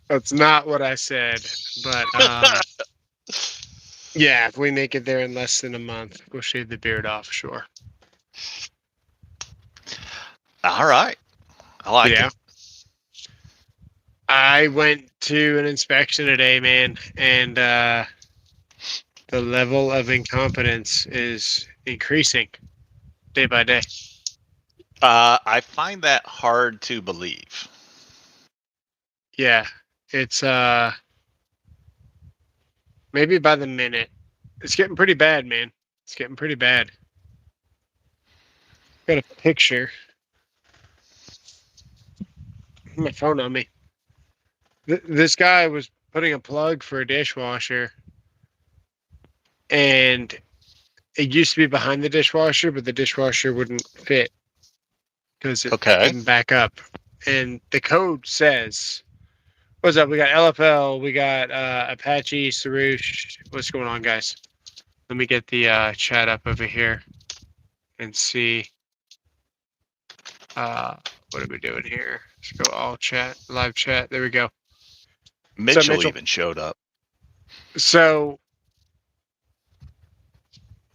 That's not what I said, but yeah, if we make it there in less than a month, we'll shave the beard off. Sure. All right. I like Yeah. it. I went to an inspection today, man, and the level of incompetence is increasing day by day. I find that hard to believe. Yeah, it's maybe by the minute. It's getting pretty bad, man. It's getting pretty bad. Got a picture. My phone on me. This guy was putting a plug for a dishwasher, and it used to be behind the dishwasher, but the dishwasher wouldn't fit because it Okay. wouldn't back up. And the code says, "What's up? We got LFL, we got Apache, Sarush. What's going on, guys? Let me get the chat up over here and see what are we doing here. Let's go all chat, live chat. There we go. So Mitchell Mitchell. even showed up. So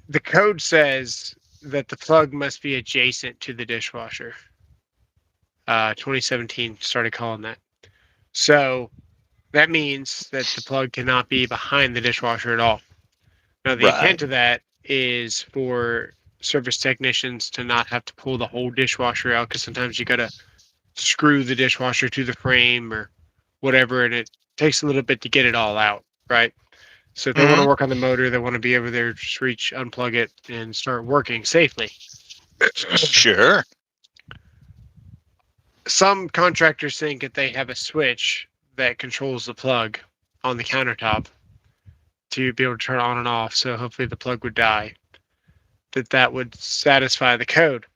the code says that the plug must be adjacent to the dishwasher. 2017 started calling that. So that means that the plug cannot be behind the dishwasher at all. Now, the Right. intent of that is for service technicians to not have to pull the whole dishwasher out because sometimes you got to screw the dishwasher to the frame or whatever, and it takes a little bit to get it all out, right? So if they want to Hmm. work on the motor, they want to be able to just reach, unplug it, and start working safely. Sure. Some contractors think that they have a switch that controls the plug on the countertop to be able to turn it on and off. So hopefully the plug would die. That would satisfy the code.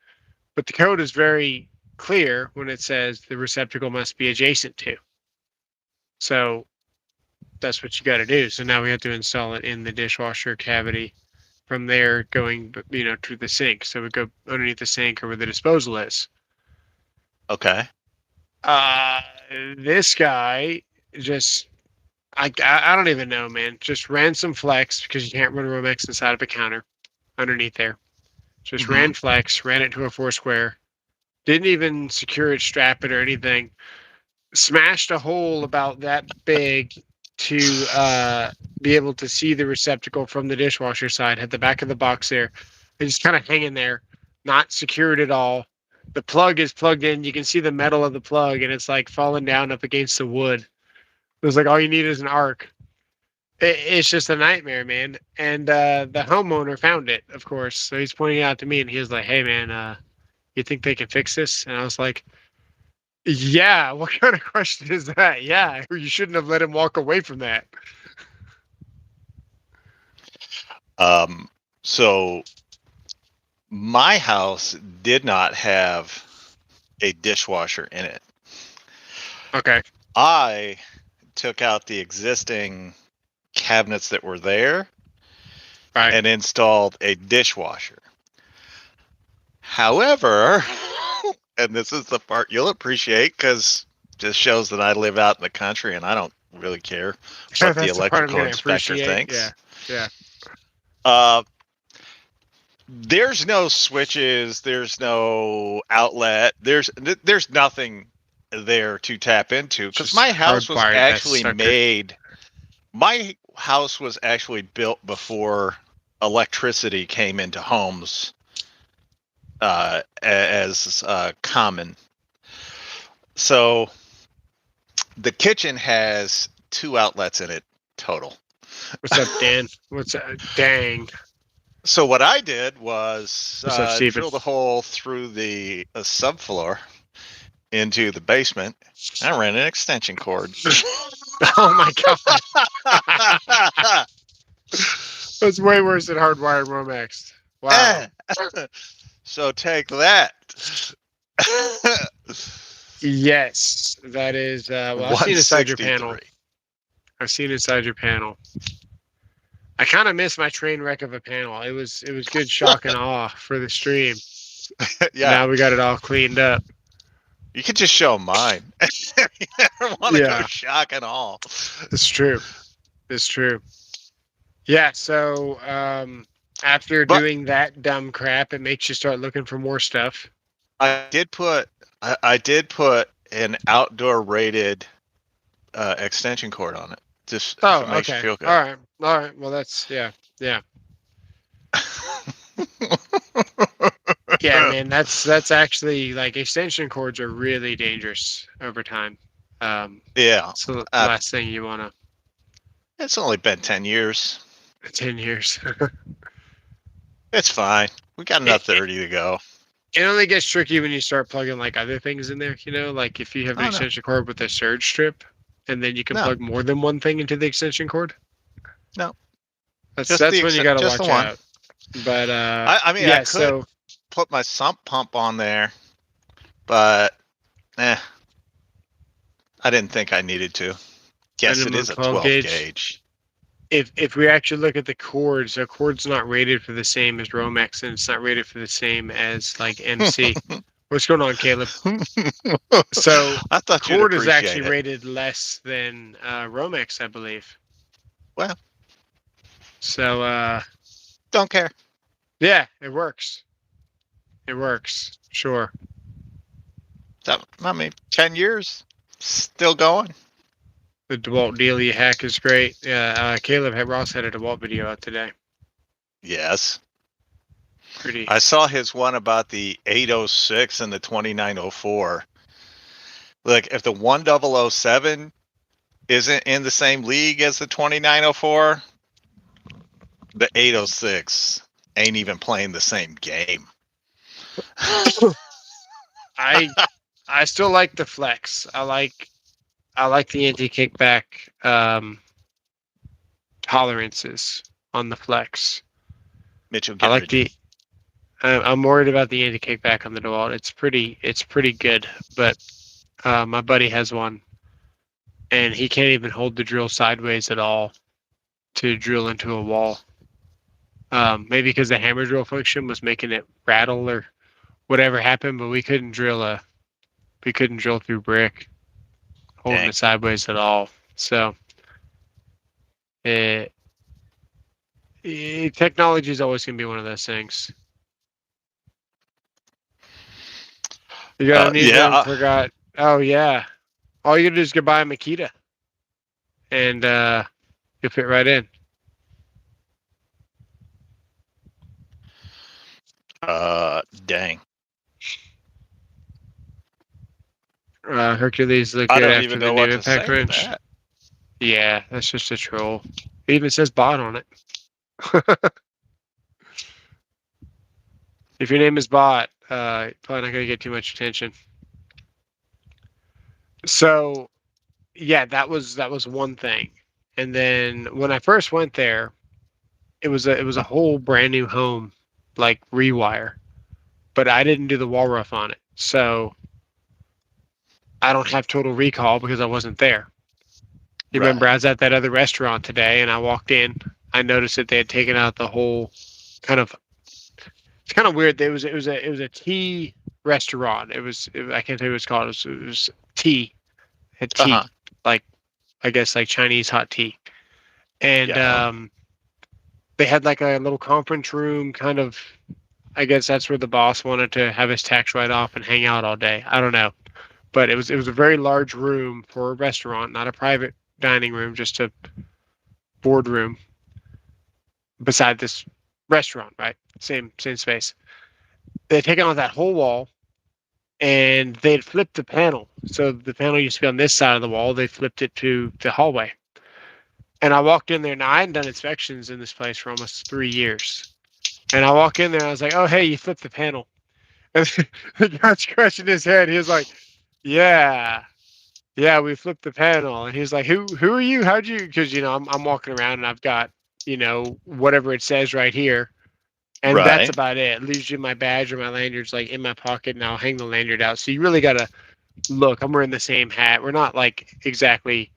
But the code is very clear when it says the receptacle must be adjacent to. So that's what you got to do. So now we have to install it in the dishwasher cavity. From there, going to the sink. So we go underneath the sink or where the disposal is. Okay. Uh, this guy just I don't even know, man. Just ran some flex because you can't run Romex inside of a counter underneath there. Just Hmm. ran flex, ran it to a four square. Didn't even secure it, strap it, or anything. Smashed a hole about that big to be able to see the receptacle from the dishwasher side. Had the back of the box there, and just kind of hanging there, not secured at all. The plug is plugged in. You can see the metal of the plug, and it's like falling down up against the wood. It was like all you need is an arc. It's just a nightmare, man. And the homeowner found it, of course. So he's pointing it out to me, and he was like, "Hey, man, you think they can fix this?" And I was like, "Yeah." What kind of question is that? Yeah, you shouldn't have let him walk away from that. So my house did not have a dishwasher in it. Okay. I took out the existing cabinets that were there Right. and installed a dishwasher. However, and this is the part you'll appreciate because just shows that I live out in the country and I don't really care what the That's the part I'm electrical gonna inspector appreciate. Yeah. thinks. Yeah. Uh, there's no switches, there's no outlet, there's nothing there to tap into because Just hardwired that sucker. my house was actually built before electricity came into homes as common. So the kitchen has two outlets in it total. What's up, Dan? What's up? Dang. So what I did was What's up, Steven? drill the hole through the subfloor into the basement. I ran an extension cord. Oh my god. That's way worse than hardwired Romex. Wow. So take that. Yes, that is. Well, I've seen inside your panel. 163. I've seen inside your panel. I kind of missed my train wreck of a panel. It was good shock and awe for the stream. Yeah. Now we got it all cleaned up. You could just show mine. You never want to go Yeah. shock and all. It's true. It's true. Yeah. So after But doing that dumb crap, it makes you start looking for more stuff. I did put an outdoor rated extension cord on it. Just if Oh, it makes you okay. feel good. All right. All right. Well, that's yeah. Yeah, man. That's actually like extension cords are really dangerous over time. Yeah. So the Uh, last thing you want it's only been 10 years. to 10 years. It's fine. We got it, another it, 30 to go. it only gets tricky when you start plugging like other things in there, like if you have an Oh, no. extension cord with a surge strip and then you can No. plug more than one thing into the extension cord. No. That's Just when you gotta just watch the one. out. But I mean, yeah, I could so put my sump pump on there, but I didn't think I needed to. Yes, it minimum is a 12 12 gauge. gauge. If we actually look at the cords, the cord's not rated for the same as Romex and it's not rated for the same as like MC. What's going on, Caleb? So I thought you'd cord is appreciate actually it. rated less than Romex, I believe. Well. So Don't care. yeah, it works. It works. Sure. So, I mean, 10 years, still going. The DeWalt Daily hack is great. Yeah, Ross had a DeWalt video out today. Yes. Pretty. I saw his one about the 806 and the 2904. Look, if the 1007 isn't in the same league as the 2904, the 806 ain't even playing the same game. I still like the flex. I like the anti-kickback tolerances on the flex. Mitchell, I like I'm worried about the anti-kickback on the DeWalt. It's pretty good, but my buddy has one, and he can't even hold the drill sideways at all to drill into a wall. Maybe because the hammer drill function was making it rattle or whatever happened, but we couldn't drill through brick holding Dang. it sideways at all. So technology is always going to be one of those things. You got a new yeah, forgot. Oh yeah, all you gotta do is go buy a Makita, and you'll fit right in. dang. Hercules looked I good don't after even the know new what to impact say to wrench. that. Yeah, that's just a troll. It even says bot on it. If your name is bot, probably not gonna get too much attention. So, yeah, that was one thing. And then when I first went there, it was a whole brand new home, like rewire, but I didn't do the wall rough on it, so I don't have total recall because I wasn't there. You remember I was at that other restaurant today, and I walked in. I noticed that they had taken out the whole kind of. It's kind of weird. It was a tea restaurant. I can't tell you what it's called. It was tea. It had tea, like I guess like Chinese hot tea, and they had like a little conference room kind of. I guess that's where the boss wanted to have his tax write off and hang out all day. I don't know, but it was a very large room for a restaurant, not a private dining room, just a boardroom beside this restaurant, right? Same space. They'd taken out that whole wall and they'd flipped the panel. So the panel used to be on this side of the wall. They flipped it to the hallway. And I walked in there. Now, I hadn't done inspections in this place for almost 3 years. And I walk in there, and I was like, oh, hey, you flipped the panel. And the guy's scratching his head. He was like, yeah, we flipped the panel. And he was like, who are you? How'd you? Because, I'm walking around, and I've got, whatever it says right here. And that's about it. Usually my badge or my lanyard's like in my pocket, and I'll hang the lanyard out. So you really got to look. I'm wearing the same hat. We're not like exactly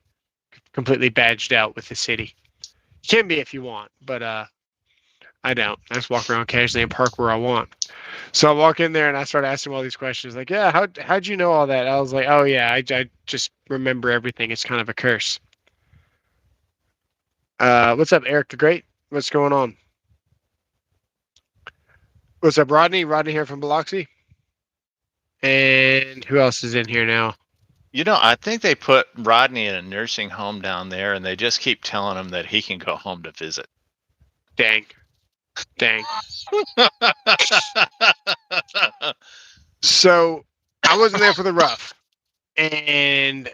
completely badged out with the city. You can be if you want, but I don't. I just walk around casually and park where I want. So I walk in there and I start asking all these questions. Like, yeah, how'd you know all that? I was like, oh yeah, I just remember everything. It's kind of a curse. What's up, Eric the Great? What's going on? What's up, Rodney? Rodney here from Biloxi. And who else is in here now? I think they put Rodney in a nursing home down there, and they just keep telling him that he can go home to visit. Dang. So I wasn't there for the rough. And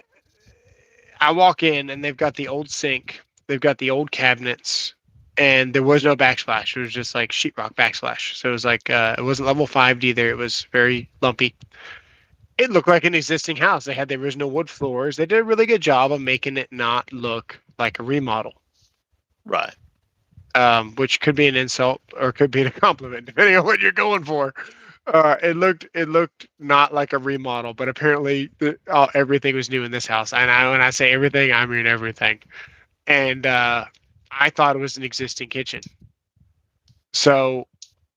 I walk in and they've got the old sink, they've got the old cabinets, and there was no backsplash. It was just like sheetrock backsplash. So it was like it wasn't level 5 either. It was very lumpy. It looked like an existing house. They had the original wood floors. They did a really good job of making it not look like a remodel. Right. Which could be an insult or could be a compliment, depending on what you're going for. It looked not like a remodel, but apparently everything was new in this house. And when I say everything, I mean everything. And I thought it was an existing kitchen, so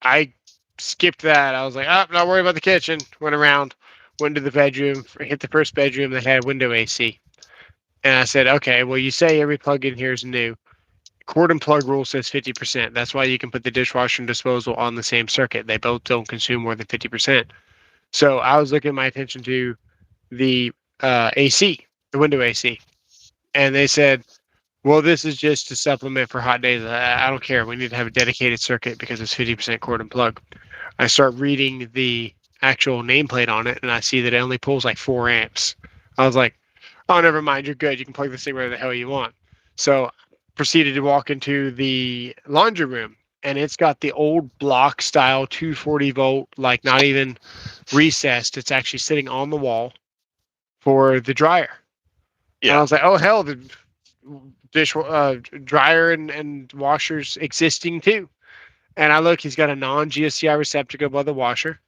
I skipped that. I was like, "Oh, not worry about the kitchen." Went around, went to the bedroom, hit the first bedroom that had window AC, and I said, "Okay, well, you say every plug in here is new. Cord and plug rule says 50%. That's why you can put the dishwasher and disposal on the same circuit. They both don't consume more than 50%. So I was looking my attention to the AC, the window AC, and they said, well, this is just to supplement for hot days. I don't care. We need to have a dedicated circuit because it's 50% cord and plug. I start reading the actual nameplate on it, and I see that it only pulls like 4 amps. I was like, oh, never mind. You're good. You can plug this thing wherever the hell you want. So proceeded to walk into the laundry room, and it's got the old block style 240 volt, like not even recessed. It's actually sitting on the wall for the dryer. Yeah. And I was like, oh, hell, the dryer and washers existing too. And I look, he's got a non-GFCI receptacle above the washer.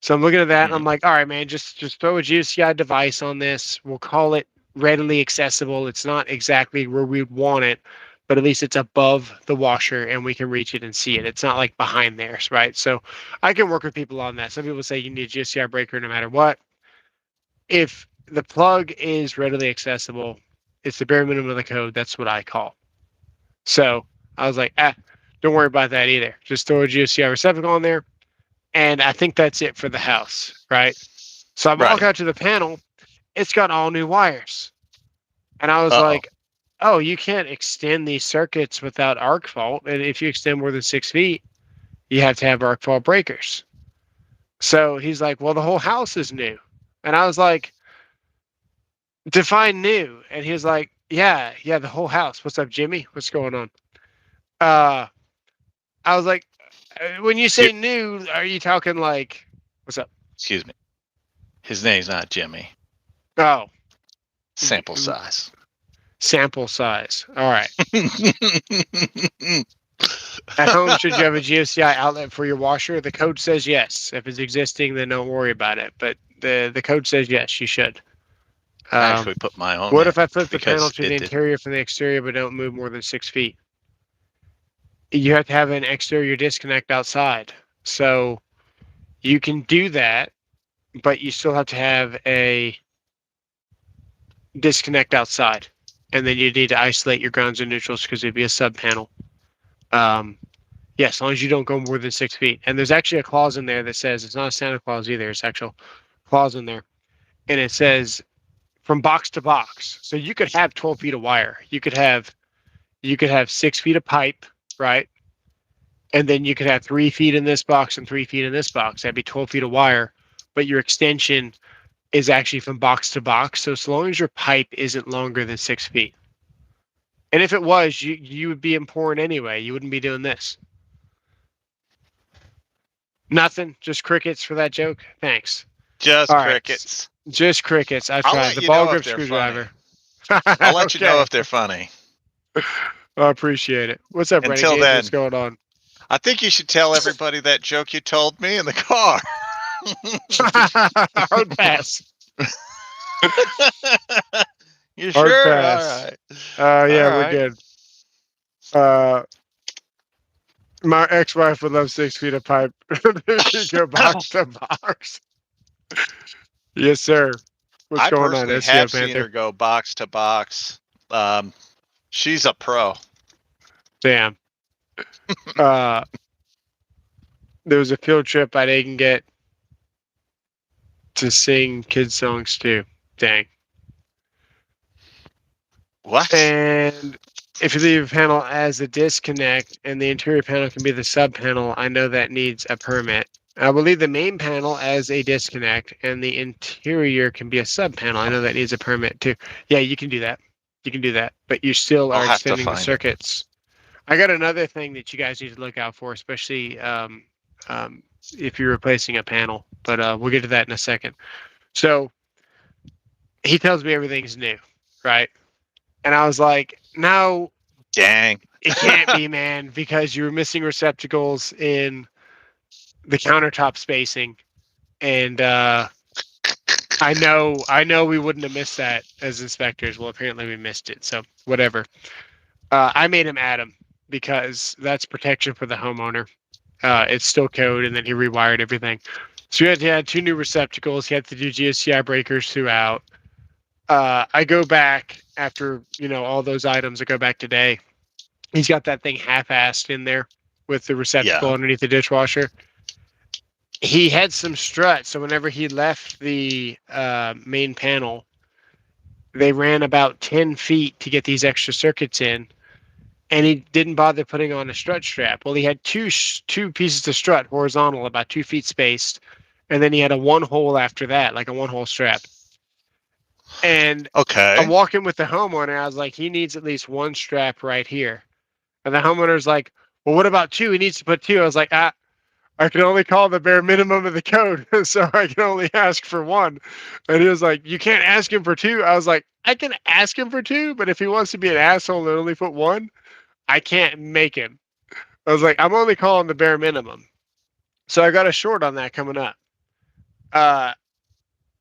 So I'm looking at that, and I'm like, all right, man, just throw a GFCI device on this. We'll call it readily accessible. It's not exactly where we'd want it, but at least it's above the washer and we can reach it and see it. It's not like behind there, right? So I can work with people on that. Some people say you need a GFCI breaker no matter what. If the plug is readily accessible, it's the bare minimum of the code. That's what I call. So I was like, don't worry about that either. Just throw a GFCI receptacle on there. And I think that's it for the house, right? So I walk out to the panel. It's got all new wires. And I was like, oh, you can't extend these circuits without arc fault. And if you extend more than 6 feet, you have to have arc fault breakers. So he's like, well, the whole house is new. And I was like, define new. And he was like, yeah, the whole house. What's up, Jimmy? What's going on? I was like, when you say new, are you talking like, what's up? Excuse me. His name's not Jimmy. Oh. Sample size. Sample size. All right. At home, should you have a GFCI outlet for your washer? The code says yes. If it's existing, then don't worry about it. But the code says yes, you should. I actually put my own. What if I flip the panel to the interior from the exterior but don't move more than 6 feet? You have to have an exterior disconnect outside. So you can do that, but you still have to have a disconnect outside. And then you need to isolate your grounds and neutrals because it'd be a sub panel. As long as you don't go more than 6 feet. And there's actually a clause in there that says, it's not a Santa Claus either, it's actual clause in there. And it says from box to box. So you could have 12 feet of wire. You could have 6 feet of pipe, right? And then you could have 3 feet in this box and 3 feet in this box. That'd be 12 feet of wire. But your extension is actually from box to box. So as long as your pipe isn't longer than 6 feet. And if it was, you would be in porn anyway. You wouldn't be doing this. Nothing. Just crickets for that joke. Thanks. Just crickets. Just crickets. I tried. The ball grip screwdriver. I'll let you know if they're funny. I appreciate it. What's up, Renegade? Until then, what's going on? I think you should tell everybody that joke you told me in the car. Hard pass. You hard sure? Pass. All right. Yeah, we're good. My ex-wife would love 6 feet of pipe. You go box to box. Yes, sir. What's I going on, personally SEO have seen Panther? her go box to box. She's a pro. Damn. Uh, there was a field trip I didn't get to sing kids songs too. Dang. What? And if you leave a panel as a disconnect and the interior panel can be the sub panel, I know that needs a permit. I will leave the main panel as a disconnect and the interior can be a sub panel. I know that needs a permit too. Yeah, you can do that. You can do that, but you still I'll are have to extending the find it. circuits. I got another thing that you guys need to look out for, especially if you're replacing a panel, but we'll get to that in a second. So he tells me everything's new, right? And I was like, no, Dang. it can't be, man, because you were missing receptacles in the countertop spacing. And I know we wouldn't have missed that as inspectors. Well, apparently we missed it. So whatever. I made him add them because that's protection for the homeowner. It's still code, and then he rewired everything. So he had to add 2 new receptacles. He had to do GSCI breakers throughout. I go back after all those items. I go back today. He's got that thing half-assed in there with the receptacle Yeah. underneath the dishwasher. He had some struts, so whenever he left the main panel, they ran about 10 feet to get these extra circuits in, and he didn't bother putting on a strut strap. Well, he had two pieces of strut horizontal, about 2 feet spaced, and then he had a one hole after that, like a one hole strap. And I'm Okay. walking with the homeowner. I was like, he needs at least one strap right here. And the homeowner's like, well, what about 2? He needs to put 2. I was like, I can only call the bare minimum of the code, so I can only ask for 1. And he was like, you can't ask him for 2. I was like, I can ask him for 2, but if he wants to be an asshole and only put 1, I can't make him. I was like, I'm only calling the bare minimum. So I got a short on that coming up.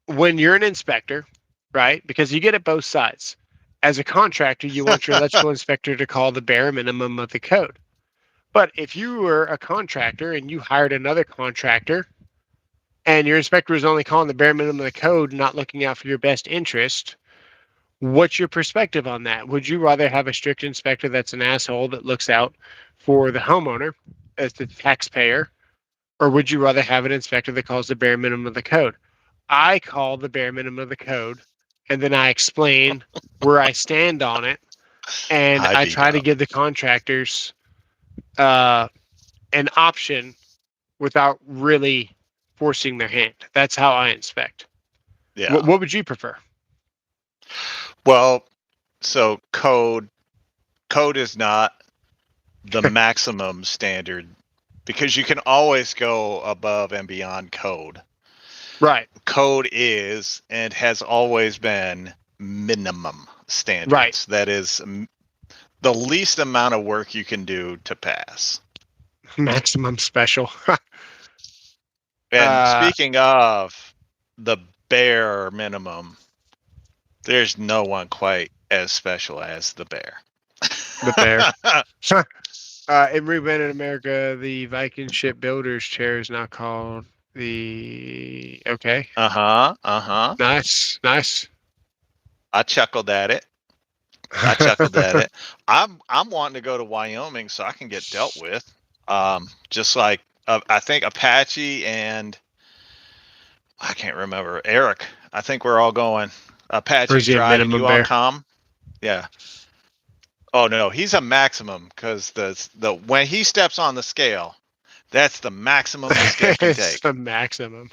When you're an inspector, right? Because you get it both sides. As a contractor, you want your electrical inspector to call the bare minimum of the code. But if you were a contractor and you hired another contractor and your inspector was only calling the bare minimum of the code, not looking out for your best interest, what's your perspective on that? Would you rather have a strict inspector that's an asshole that looks out for the homeowner as the taxpayer, or would you rather have an inspector that calls the bare minimum of the code? I call the bare minimum of the code, and then I explain where I stand on it, and I I beat try to up. give the contractors an option without really forcing their hand. That's how I inspect. Yeah. What would you prefer? Well, so code is not the maximum standard because you can always go above and beyond code. Right. Code is and has always been minimum standards. Right. That is the least amount of work you can do to pass. Maximum special. And speaking of the bare minimum, there's no one quite as special as the bear. The bear. In Rebranded America, the Viking Shipbuilders chair is now called the. Okay. Nice. Nice. I chuckled at it. I'm wanting to go to Wyoming so I can get dealt with. Just like I think Apache and I can't remember Eric. I think we're all going. Apache's driving. You all come. Yeah. Oh no, he's a maximum because the when he steps on the scale, that's the maximum the scale can take. It's the maximum.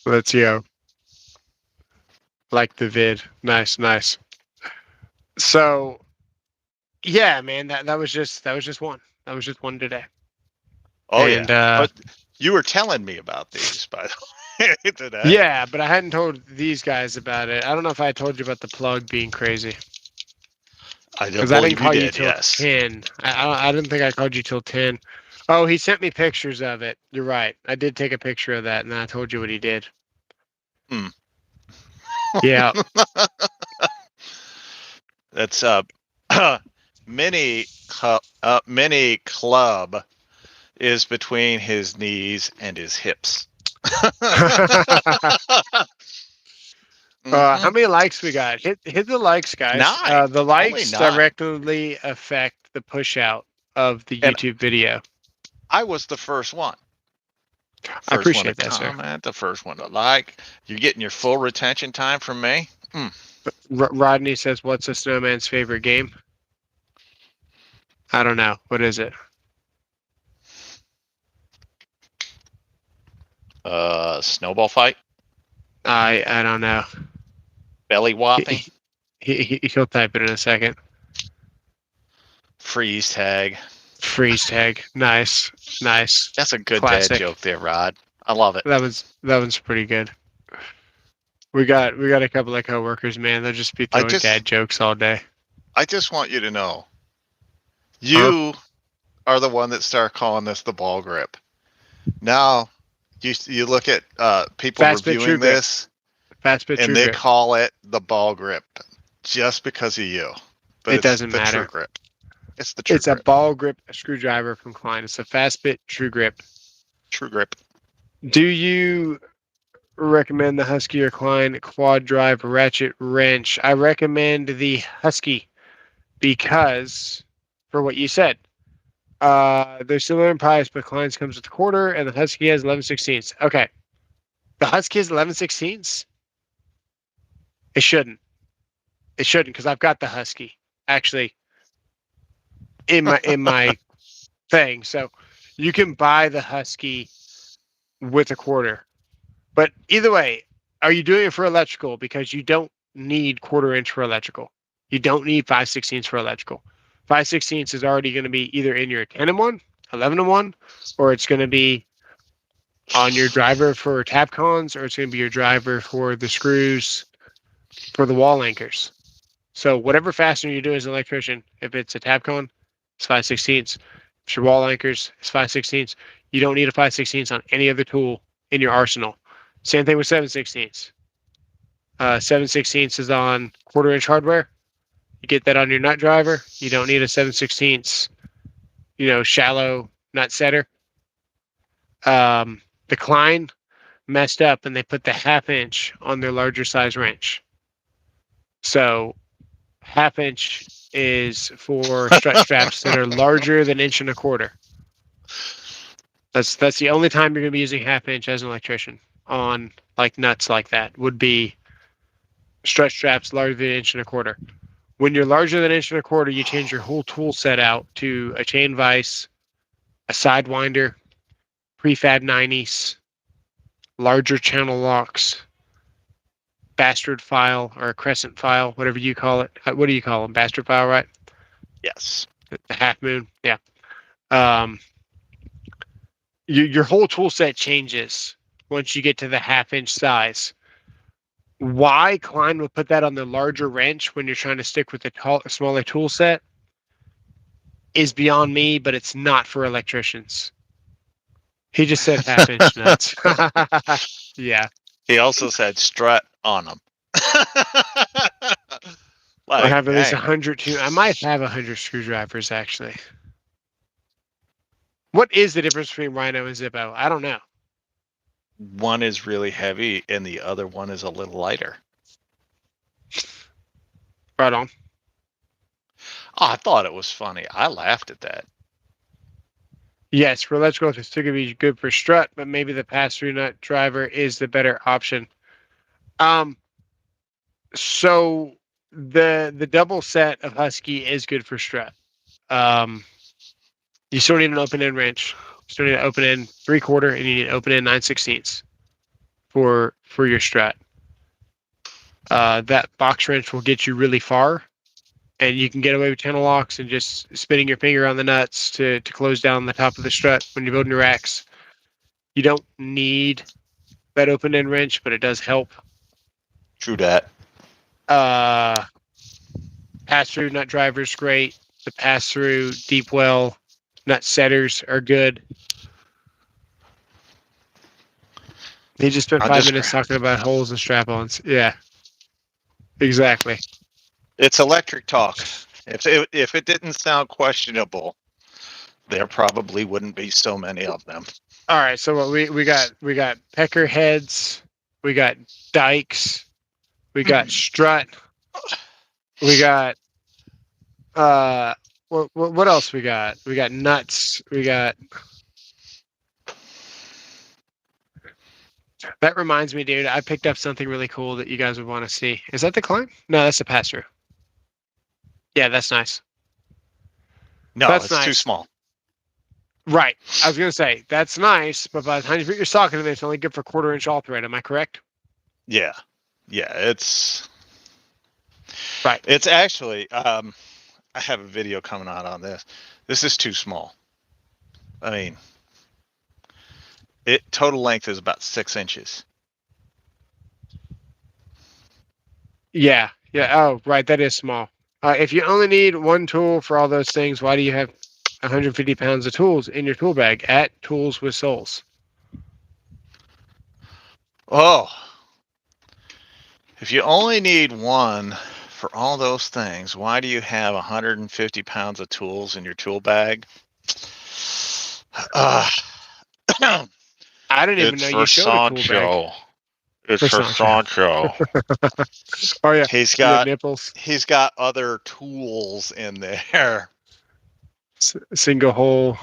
Let's go. Like the vid. Nice, nice. So yeah, man, that was just one. That was just one today. Oh and, yeah. But you were telling me about these, by the way, today. Yeah, but I hadn't told these guys about it. I don't know if I told you about the plug being crazy. Because I didn't call you till 10. I didn't think I called you till 10. Oh, he sent me pictures of it. You're right. I did take a picture of that, and I told you what he did. Yeah. That's mini club is between his knees and his hips. How many likes we got? Hit the likes, guys. 9. The Only likes 9. directly affect the push out of the And YouTube video. I was the first one. I First one to appreciate that, sir. comment, the first one to like. You're getting your full retention time from me. Rodney says, "What's a snowman's favorite game?" I don't know. What is it? Snowball fight, I don't know. belly whopping, He'll type it in a second. freeze tag. Freeze tag. Nice. That's a good Classic. dad joke there, Rod. I love it. That one's pretty good. We got a couple of coworkers, man. They'll just be throwing dad jokes all day. I just want you to know, you are the one that started calling this the ball grip. Now, you look at people reviewing this, and they call it the ball grip just because of you. But it doesn't matter. True grip. It's the true grip. A ball grip screwdriver from Klein. It's a Fastbit True Grip. True grip. Do you recommend the Husky or Klein quad drive ratchet wrench? I recommend the Husky because, for what you said, they're similar in price, but Klein's comes with a quarter, and the Husky has 11/16. Okay, the Husky has 11/16. It shouldn't, because I've got the Husky actually in my thing. So you can buy the Husky with a quarter. But either way, are you doing it for electrical? Because you don't need 1/4 inch for electrical. You don't need 5/16 for electrical. 5/16 is already going to be either in your 10-in-1, 11-in-1, or it's going to be on your driver for Tapcons, or it's going to be your driver for the screws for the wall anchors. So whatever fastener you do as an electrician, if it's a Tapcon, it's 5/16. If it's your wall anchors, it's 5/16. You don't need a 5/16 on any other tool in your arsenal. Same thing with 7/16. 7/16 is on 1/4 inch hardware. You get that on your nut driver. You don't need a 7/16, shallow nut setter. The Klein messed up and they put the 1/2 inch on their larger size wrench. So 1/2 inch is for strut straps that are larger than 1.25 inches. That's the only time you're going to be using 1/2 inch as an electrician on like nuts like that would be strut straps larger than 1.25 inches. When you're larger than 1.25 inches, you change your whole tool set out to a chain vise, a sidewinder, prefab 90s, larger channel locks, bastard file or a crescent file, whatever you call it. What do you call them? Bastard file, right? Yes. The half moon. Yeah. Your whole tool set changes once you get to the 1/2 inch size. Why Klein would put that on the larger wrench when you're trying to stick with the smaller tool set is beyond me, but it's not for electricians. He just said 1/2 inch nuts. Yeah. He also said strut on them. I have at least 100 too. I might have 100 screwdrivers actually. What is the difference between Rhino and Zippo? I don't know. One is really heavy and the other one is a little lighter. Right on. Oh, I thought it was funny. I laughed at that. Yes, for electrical, it's still going to be good for strut, but maybe the pass-through nut driver is the better option. So the double set of Husky is good for strut. You still need an open-end wrench. You still need an open-end 3/4, and you need an open-end 9/16 for your strut. That box wrench will get you really far, and you can get away with channel locks and just spinning your finger on the nuts to close down the top of the strut when you're building your racks. You don't need that open-end wrench, but it does help. True that. Pass-through nut driver is great. The pass-through deep well nut setters are good. He just spent 5 minutes talking about holes and strap-ons. Yeah, exactly. It's electric talk, If it didn't sound questionable, there probably wouldn't be so many of them. All right, so what we got pecker heads, we got dikes, we got strut, we got what else we got? We got nuts, we got. That reminds me, dude. I picked up something really cool that you guys would want to see. Is that the climb? No, that's the pass through. Yeah, that's nice. No, That's it's too nice. small. Right. I was gonna say that's nice, but by the time you put your socket in there, it's only good for 1/4 inch all thread. Am I correct? Yeah, it's Right. It's actually I have a video coming out on this. This is too small. I mean, it total length is about 6 inches. Yeah. Yeah. Oh, right. That is small. If you only need one tool for all those things, why do you have 150 pounds of tools in your tool bag at Tools with Souls? Oh, if you only need one for all those things, why do you have 150 pounds of tools in your tool bag? I didn't even know you showed a tool bag. It's for Sancho. Oh yeah. He's You got got nipples. he's got other tools in there. Single hole.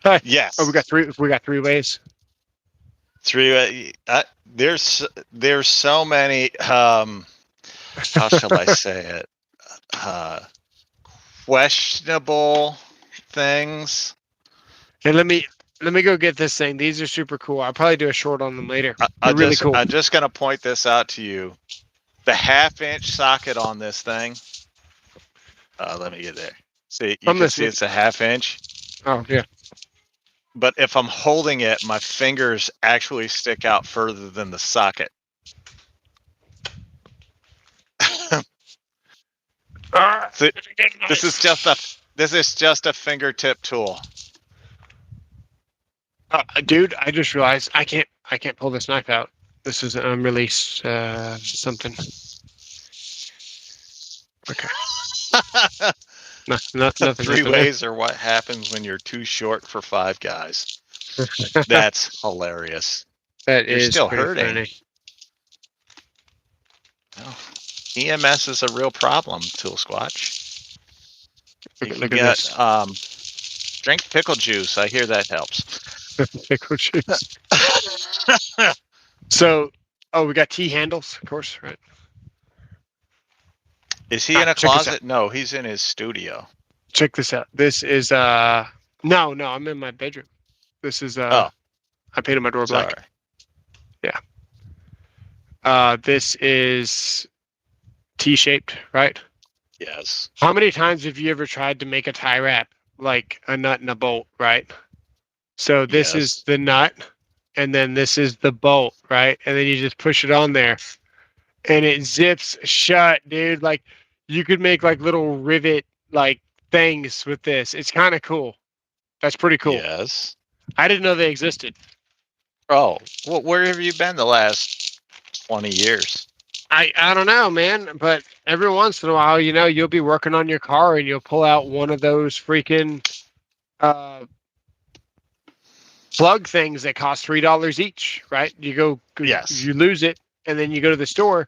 Hi. Yes. Oh, we got three. We got 3 ways. There's so many. How shall I say it? Questionable things. And let me go get this thing. These are super cool. I'll probably do a short on them later. They're really cool. I'm just gonna point this out to you. The 1/2 inch socket on this thing. Let me get there. See, you can see it's a 1/2 inch. Oh yeah. But if I'm holding it, my fingers actually stick out further than the socket. See, this is just a fingertip tool. Dude, I just realized I can't pull this knife out. This is an unreleased something. Okay. Nothing. 3 ways are what happens when you're too short for 5 guys. That's hilarious. That You're is still pretty hurting. funny. Oh, EMS is a real problem, Tool Squatch. Look at this. Drink pickle juice. I hear that helps. Pickle juice. So, we got T handles, of course, right? Is he in a closet? No, he's in his studio. Check this out. This is no, I'm in my bedroom. This is I painted my door black. Sorry. Yeah. This is T-shaped, right? Yes. How many times have you ever tried to make a tie wrap like a nut and a bolt, right? So this is the nut, and then this is the bolt, right? And then you just push it on there, and it zips shut, dude. Like you could make like little rivet like things with this. It's kind of cool. That's pretty cool. Yes. I didn't know they existed. Oh, well, where have you been the last 20 years? I don't know, man, but every once in a while, you'll be working on your car and you'll pull out one of those freaking plug things that cost $3 each, right? You lose it, and then you go to the store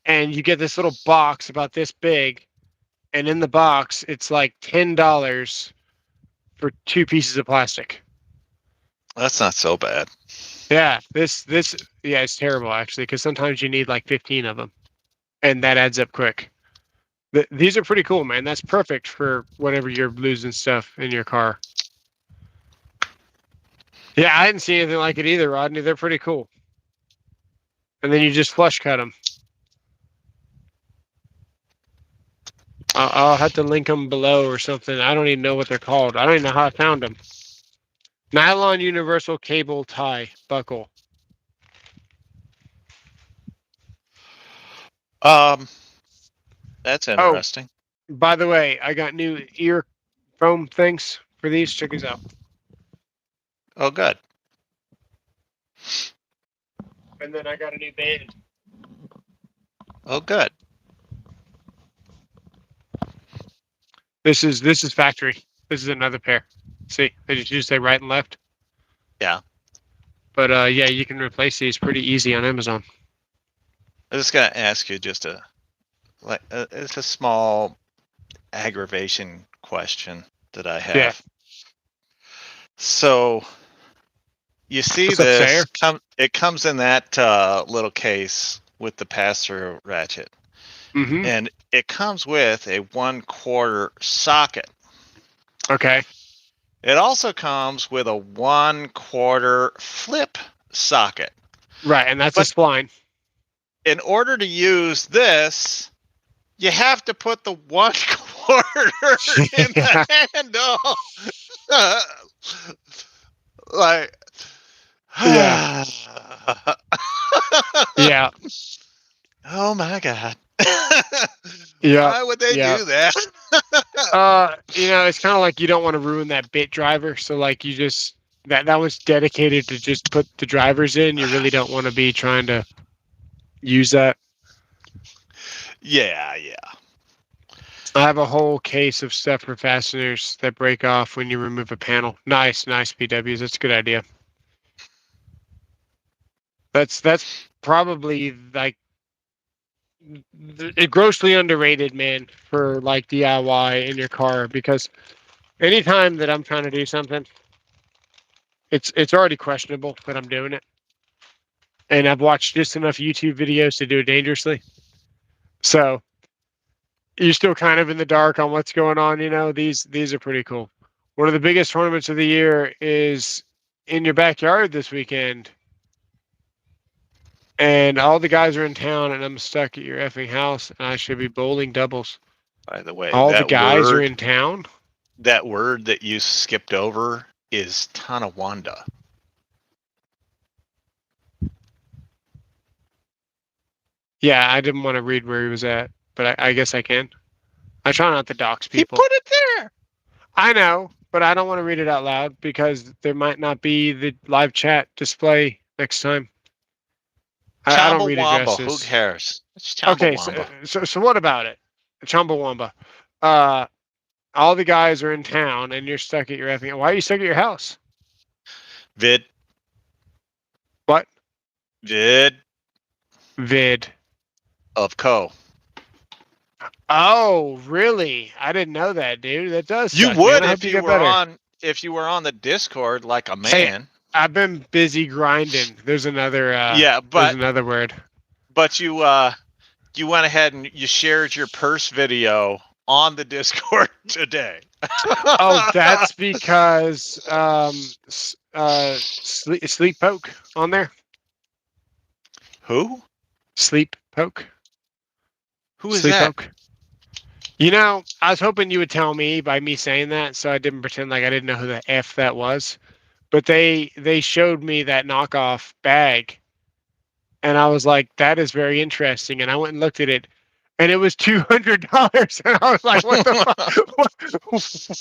and you get this little box about this big, and in the box it's like $10 for 2 pieces of plastic. That's not so bad. Yeah, it's terrible actually, because sometimes you need like 15 of them, and that adds up quick. These are pretty cool, man. That's perfect for whenever you're losing stuff in your car. Yeah, I didn't see anything like it either, Rodney. They're pretty cool. And then you just flush cut them. I'll have to link them below or something. I don't even know what they're called. I don't even know how I found them. Nylon universal cable tie buckle. That's interesting. By the way, I got new ear foam things for these. Check these out. Oh, good. And then I got a new band. Oh, good. This is factory. This is another pair. See, they just say right and left. Yeah. But yeah, you can replace these pretty easy on Amazon. I just gotta ask you just it's a small aggravation question that I have. Yeah. So you see What's up, this Sayer? it comes in that little case with the pass-through ratchet, Mm-hmm. and it comes with a 1/4 socket. Okay. It also comes with a 1/4 flip socket. Right, and that's a But spline. in order to use this, you have to put the 1/4 in the handle. Like, Yeah. Yeah. Oh my god. Yeah. Why would they Yeah. do that? It's kind of like you don't want to ruin that bit driver, so like you just that was dedicated to just put the drivers in. You really don't want to be trying to use that. Yeah. I have a whole case of stuff for fasteners that break off when you remove a panel. Nice PWs. That's a good idea. That's probably like grossly underrated, man, for like DIY in your car, because anytime that I'm trying to do something, it's already questionable that I'm doing it. And I've watched just enough YouTube videos to do it dangerously. So you're still kind of in the dark on what's going on. These are pretty cool. One of the biggest tournaments of the year is in your backyard this weekend. And all the guys are in town, and I'm stuck at your effing house, and I should be bowling doubles. By the way, All the that guys are word, in town. that word that you skipped over is Tonawanda. Yeah, I didn't want to read where he was at, but I guess I can. I try not to dox He people. put it there. I know, but I don't want to read it out loud because there might not be the live chat display next time. I don't read Chumbawamba. Who addresses. cares? It's Okay, Chumbawamba. so what about it? Chumbawamba. All the guys are in town, and you're stuck at your effing. Why are you stuck at your house? Vid. What? Vid of Co. Oh, really? I didn't know that, dude. That does You suck, would man. I hope if you you get were better. on the Discord like a Hey, man. I've been busy grinding. There's another Yeah, there's another word. But you went ahead and you shared your purse video on the Discord today. Oh, that's because sleep poke on there. Who? Sleep poke. Who is sleep that? poke. I was hoping you would tell me by me saying that, so I didn't pretend like I didn't know who the F that was. But they showed me that knockoff bag, and I was like, that is very interesting. And I went and looked at it, and it was $200. And I was like, what the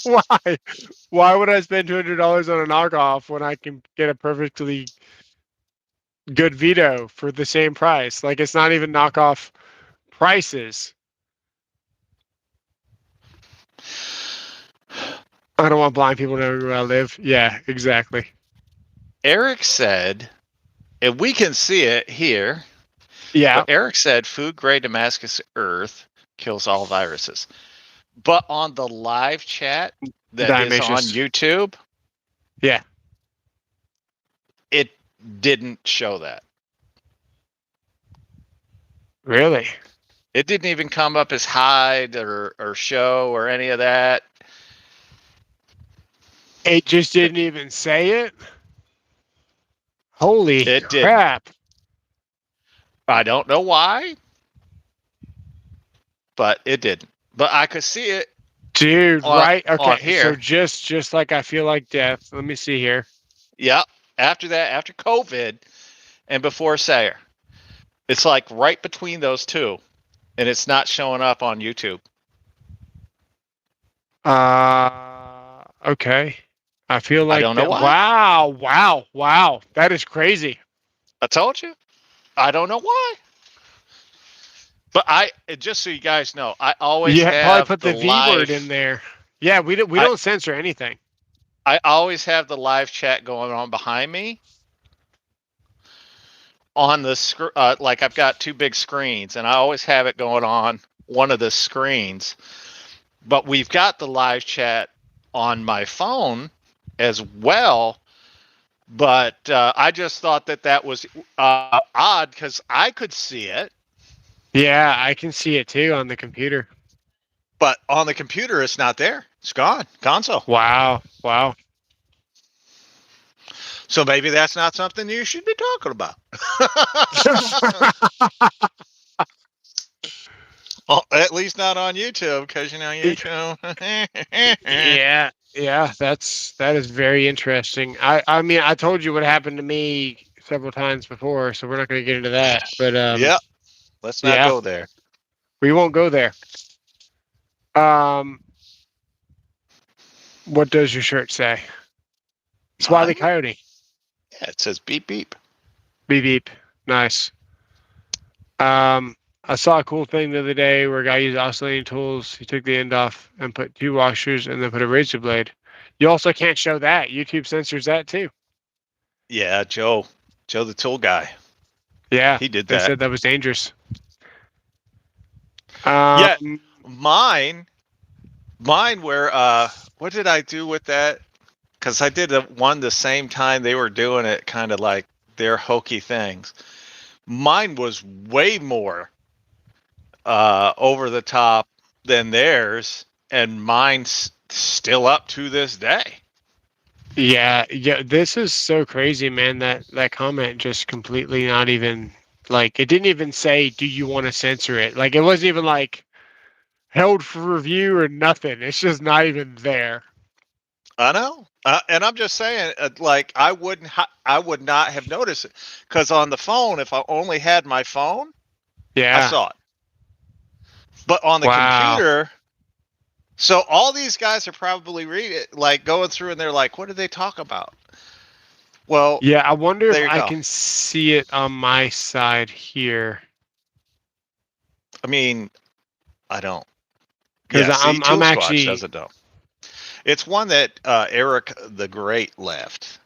fuck? Why? Why would I spend $200 on a knockoff when I can get a perfectly good Vito for the same price? Like, it's not even knockoff prices. I don't want blind people to know where I live. Yeah, exactly. Eric said, and we can see it here. Yeah. But Eric said food grade Damascus earth kills all viruses. But on the live chat that is on YouTube, yeah, it didn't show that. Really? It didn't even come up as hide or show or any of that. It just didn't even say it? Holy crap. I don't know why, but it didn't. But I could see it. Dude, right? Okay, here. So just like I feel like death. Let me see here. Yep. After that, after COVID and before Sayer. It's like right between those two. And it's not showing up on YouTube. Okay. I feel like I don't know why. Wow. That is crazy. I told you. I don't know why. But just so you guys know, I always have probably put the V live, word in there. Yeah, we don't censor anything. I always have the live chat going on behind me. On the like I've got two big screens, and I always have it going on one of the screens. But we've got the live chat on my phone as well. But I just thought that was odd because I could see it, Yeah, I can see it too on the computer. but on the computer it's not there. It's gone, console. Wow. So maybe that's not something you should be talking about. Well, at least not on YouTube, because YouTube. Yeah, that is very interesting. I mean, I told you what happened to me several times before, so we're not going to get into that. But Yep. Let's not go there. We won't go there. What does your shirt say? It's Wile E. Coyote. Yeah, it says beep beep. Beep beep. Nice. I saw a cool thing the other day where a guy used oscillating tools. He took the end off and put 2 washers and then put a razor blade. You also can't show that. YouTube censors that too. Yeah, Joe the tool guy. Yeah, he did they that. said that was dangerous. Yeah, mine where what did I do with that? Because I did one the same time they were doing it, kind of like their hokey things. Mine was way more over the top than theirs, and mine's still up to this day. Yeah, this is so crazy, man. That comment just completely not even like it didn't even say, "Do you want to censor it?" Like it wasn't even like held for review or nothing. It's just not even there. I know, and I'm just saying, like I would not have noticed it because on the phone, if I only had my phone, I saw it. But on the computer, so all these guys are probably going through, and they're like, "What did they talk about?" Well, yeah, I wonder if I can see it on my side here. I mean, I don't. Because I'm actually doesn't know. It's one that Eric the Great left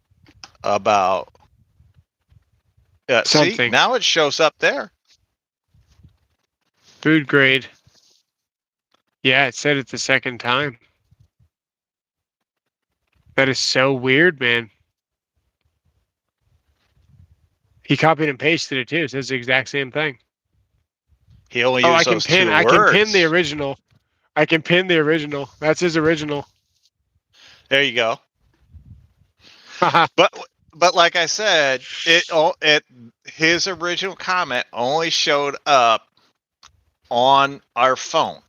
about something. See, now it shows up there. Food grade. Yeah, it said it the second time. That is so weird, man. He copied and pasted it too. It says the exact same thing. He only used those 2 words. I can pin the original. I can pin the original. That's his original. There you go. but like I said, his original comment only showed up on our phone,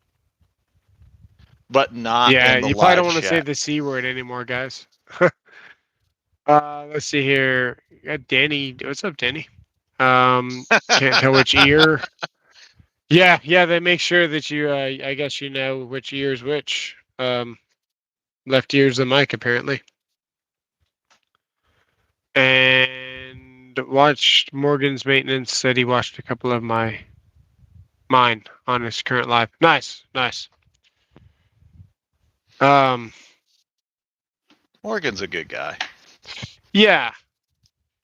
but not. Yeah, in the you probably don't want chat. to say the C word anymore, guys. Let's see here. Danny, what's up, Danny? Can't tell which ear. Yeah, they make sure that you. I guess you know which ear is which. Left ear's the mic, apparently. And watched Morgan's maintenance. Said he watched a couple of mine on his current live. Nice. Morgan's a good guy. Yeah,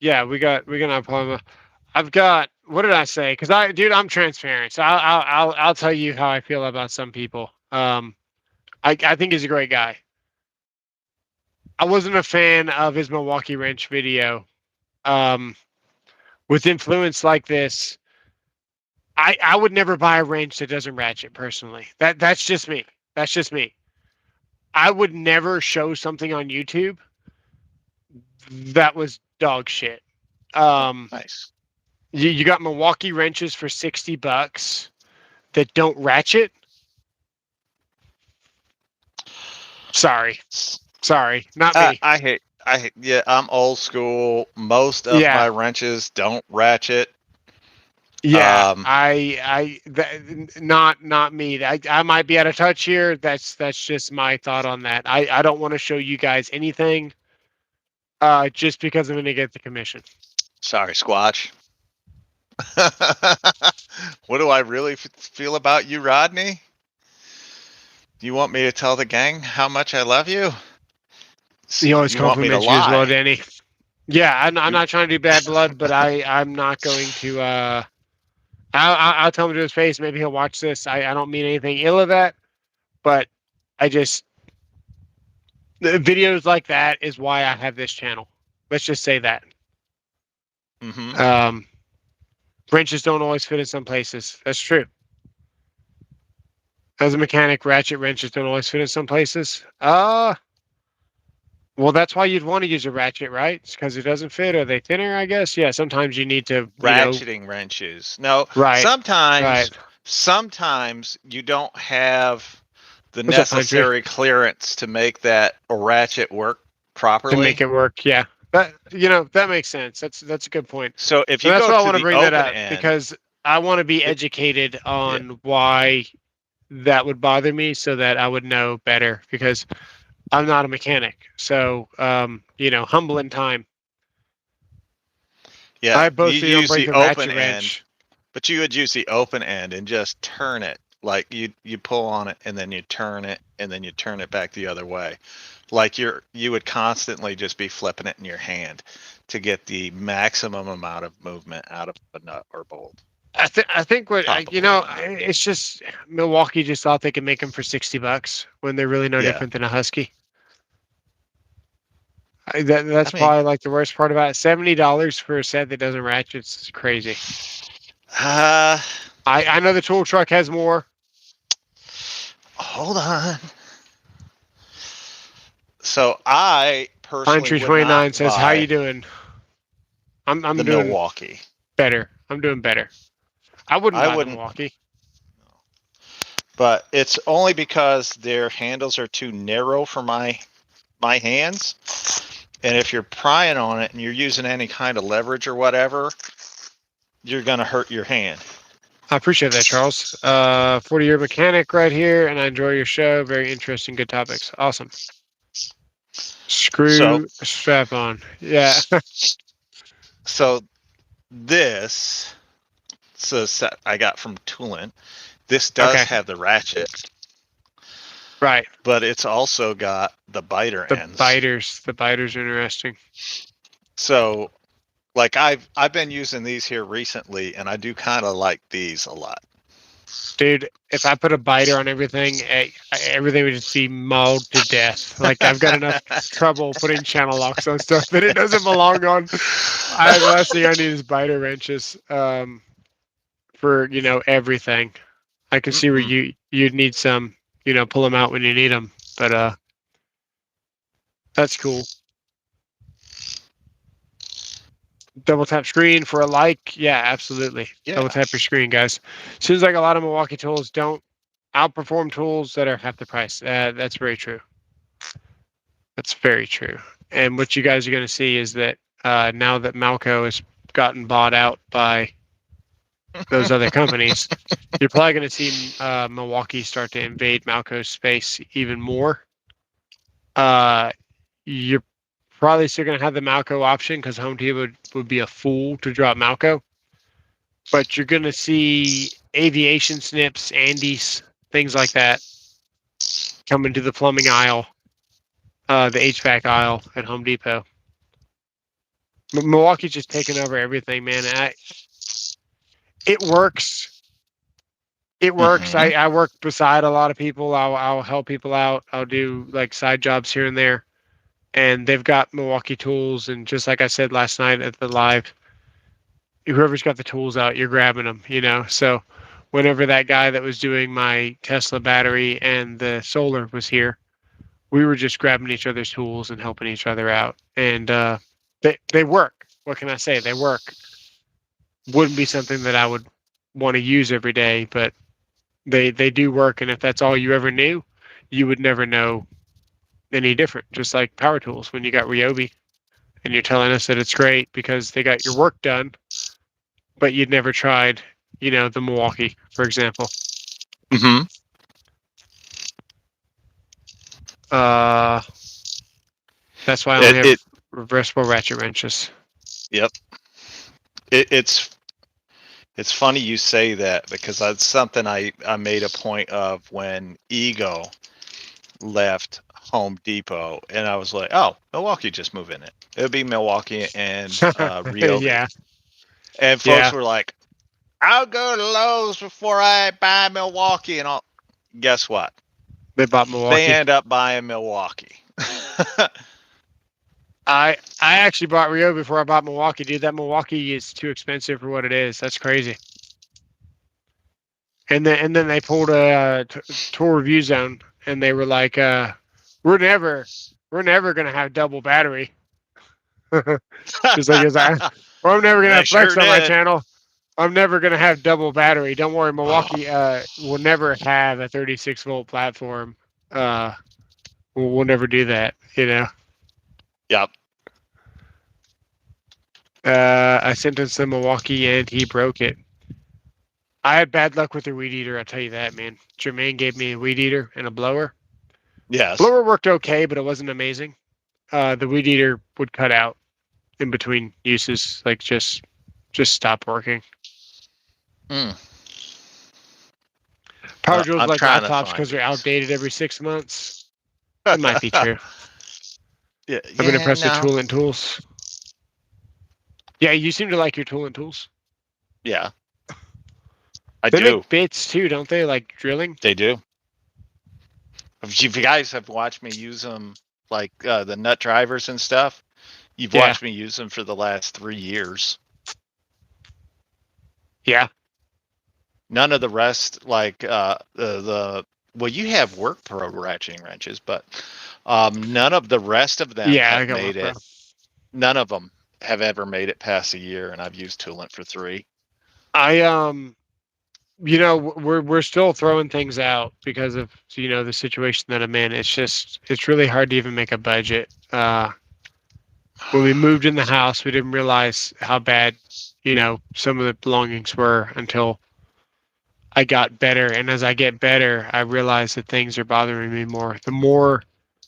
we're gonna upload. I've got. What did I say? Because I'm transparent. So I'll tell you how I feel about some people. I think he's a great guy. I wasn't a fan of his Milwaukee wrench video. With influence like this, I would never buy a wrench that doesn't ratchet personally. That's just me. I would never show something on YouTube that was dog shit. Nice. You got Milwaukee wrenches for $60 that don't ratchet. Sorry, not me. I hate. Yeah, I'm old school. Most of my wrenches don't ratchet. Yeah, not me. I might be out of touch here. That's just my thought on that. I don't want to show you guys anything, just because I'm going to get the commission. Sorry, Squatch. What do I really feel about you, Rodney? You want me to tell the gang how much I love you? He always You want me to compliments you as well, lie? Danny. Yeah, I'm You, not trying to do bad blood, but I'm not going to. I'll tell him to his face. Maybe he'll watch this. I don't mean anything ill of that, but I just the videos like that is why I have this channel. Let's just say that. hmm Um, wrenches don't always fit in some places. That's true. As a mechanic, ratchet wrenches don't always fit in some places. Well, that's why you'd want to use a ratchet, right? Because it doesn't fit. Are they thinner? I guess. Yeah. Sometimes you need to, Ratcheting wrenches. No, right, sometimes, right. sometimes you don't have the What's up, Pine Tree? necessary clearance to make that ratchet work To make properly. it work. Yeah. That makes sense. That's a good point. So if And you that's go why I to want to the bring that open up end, because I want to be it, educated yeah, on why that would bother me so that I would know better because I'm not a mechanic. So, humble in time. yeah, I you both don't use break the the open ratchet end, wrench. but you would use the open end and just turn it. Like you pull on it and then you turn it and then you turn it back the other way. Like you would constantly just be flipping it in your hand to get the maximum amount of movement out of a nut or bolt. I think Probably not. it's just Milwaukee just thought they could make them for $60 when they're really no Yeah. different than a Husky. I That's mean, probably like the worst part about it. $70 for a set that doesn't ratchet is crazy. uh, I know the tool truck has more. hold on. So I Pine personally Tree would not 29 says, "How you buy doing?" I'm the doing Milwaukee. better. I'm doing better. I wouldn't I buy the wouldn't, Milwaukee. but it's only because their handles are too narrow for my hands. And if you're prying on it and you're using any kind of leverage or whatever, you're gonna hurt your hand. I appreciate that, Charles. 40-year mechanic right here, and I enjoy your show. Very interesting, good topics. Awesome. So Screw strap on. Yeah. so this so set I got from Tulin. This does Okay. have the ratchet, Right. but it's also got the biter The ends. biters. The biters are interesting. So like I've been using these here recently and I do kind of like these a lot. Dude, if I put a biter on everything, everything would just be mauled to death. Like I've got enough trouble putting channel locks on stuff that it doesn't belong on. The last thing I need is biter wrenches. For everything. I can see where Mm-mm. you'd need some. Pull them out when you need them. But that's cool. Double tap screen for a like. Yeah, absolutely. Yeah. Double tap your screen, guys. Seems like a lot of Milwaukee tools don't outperform tools that are half the price. That's very true. That's very true. And what you guys are going to see is that now that Malco has gotten bought out by those other companies, you're probably going to see Milwaukee start to invade Malco's space even more. You're probably still going to have the Malco option because Home Depot would be a fool to drop Malco. But you're going to see aviation snips, Andes, things like that come into the plumbing aisle, the HVAC aisle at Home Depot. Milwaukee's just taking over everything, man. It works. It works. Mm-hmm. I work beside a lot of people. I'll help people out. I'll do like side jobs here and there. And they've got Milwaukee tools. And just like I said last night at the live, whoever's got the tools out, you're grabbing them. So whenever that guy that was doing my Tesla battery and the solar was here, we were just grabbing each other's tools and helping each other out. And they work. What can I say? They work. Wouldn't be something that I would want to use every day, but they do work. And if that's all you ever knew, you would never know any different. Just like power tools when you got Ryobi and you're telling us that it's great because they got your work done, but you'd never tried, the Milwaukee, for example. Mm-hmm. That's why I only have It reversible ratchet wrenches. Yep. It's It's funny you say that because that's something I made a point of when Ego left Home Depot, and I was like, oh, Milwaukee just move in it. It'll be Milwaukee and Ryobi. Yeah, And folks yeah. were like, I'll go to Lowe's before I buy Milwaukee. And all. Guess what? They bought They Milwaukee. end up buying Milwaukee. I actually bought Rio before I bought Milwaukee, dude. That Milwaukee is too expensive for what it is. That's crazy. And then they pulled a tour review zone, and they were like, we're never gonna have double battery. Just like as I'm never gonna They have Flex sure on my did. channel. I'm never gonna have double battery. Don't worry, Milwaukee will never have a 36-volt platform. We'll never do that. Yep. I sent him some Milwaukee and he broke it. I had bad luck with the weed eater. I'll tell you that, man. Jermaine gave me a weed eater and a blower. Yes. Blower worked okay, but it wasn't amazing. The weed eater would cut out in between uses, like just stop working. Mm. Power drills I'm like trying to laptops find because they're it. outdated every 6 months. It might be true. Yeah, I'm gonna press the no. tool and tools. Yeah, you seem to like your tool and tools. Yeah. I They do. make bits too, don't they? Like drilling. They do. If you guys have watched me use them, like the nut drivers and stuff, you've Yeah. watched me use them for the last 3 years. Yeah. None of the rest, like the well, you have work pro ratcheting wrenches, but none of the rest of them Yeah, I have got made one, it. None of them have ever made it past a year, and I've used Toolant for 3. We're still throwing things out because of the situation that I'm in. It's really hard to even make a budget. When we moved in the house, we didn't realize how bad some of the belongings were until I got better. And as I get better, I realize that things are bothering me more. The more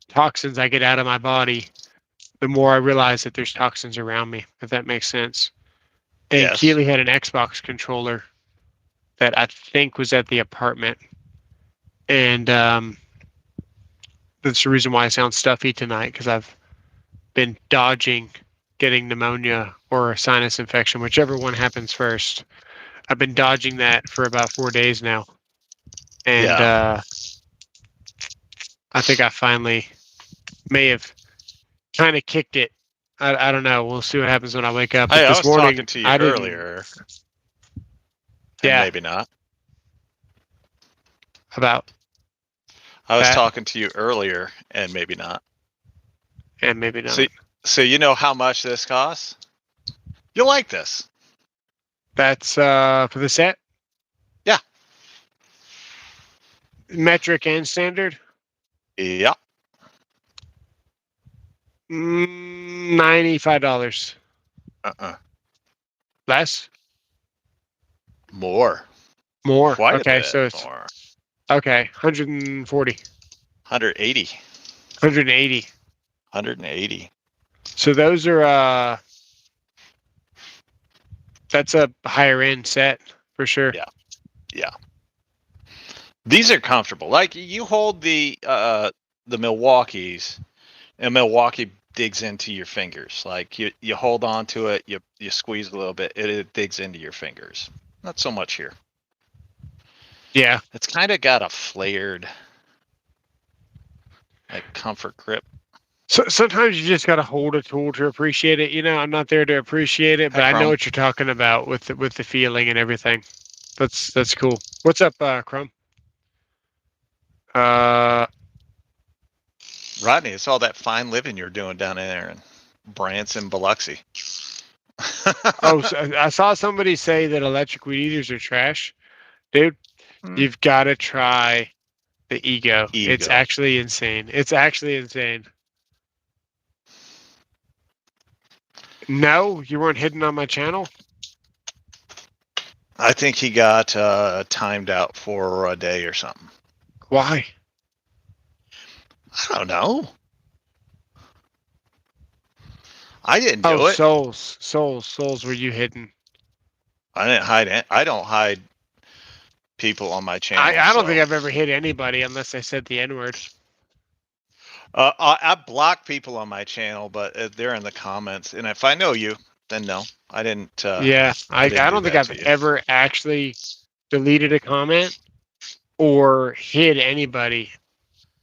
toxins I get out of my body, the more I realize that there's toxins around me, if that makes sense. And Yes. Keely had an Xbox controller that I think was at the apartment. And that's the reason why I sound stuffy tonight, because I've been dodging getting pneumonia or a sinus infection, whichever one happens first. I've been dodging that for about 4 days now. And I think I finally may have kind of kicked it. I don't know. We'll see what happens when I wake up. But I this was morning, talking to you I didn't. earlier. Yeah. Maybe not. About I was that. talking to you earlier, and maybe not. And maybe not. So you know how much this costs? You'll like this. That's for the set? Yeah. Metric and standard? Yeah. $95. Less? More. More. Quite Okay, a bit so it's more. okay. 140. 180. 180. 180. So those are that's a higher end set for sure. Yeah. These are comfortable. Like you hold the Milwaukees, and Milwaukee digs into your fingers. Like you hold on to it, you squeeze a little bit, it digs into your fingers. Not so much here. Yeah. It's kind of got a flared, like comfort grip. So sometimes you just got to hold a tool to appreciate it. I'm not there to appreciate it, but I know what you're talking about with the feeling and everything. That's cool. What's up, Crum? Rodney, it's all that fine living you're doing down there in Branson, Biloxi. So I saw somebody say that electric weed eaters are trash. Dude, you've got to try the Ego. It's actually insane. No, you weren't hidden on my channel? I think he got timed out for a day or something. Why? I don't know. I didn't do it. Souls. Were you hidden? I didn't hide. I don't hide people on my channel. I don't think so. I've ever hit anybody unless I said the N-word. I block people on my channel, but they're in the comments. And if I know you, then no, I didn't. Yeah, I didn't do don't think that I've to you. ever actually deleted a comment or hid anybody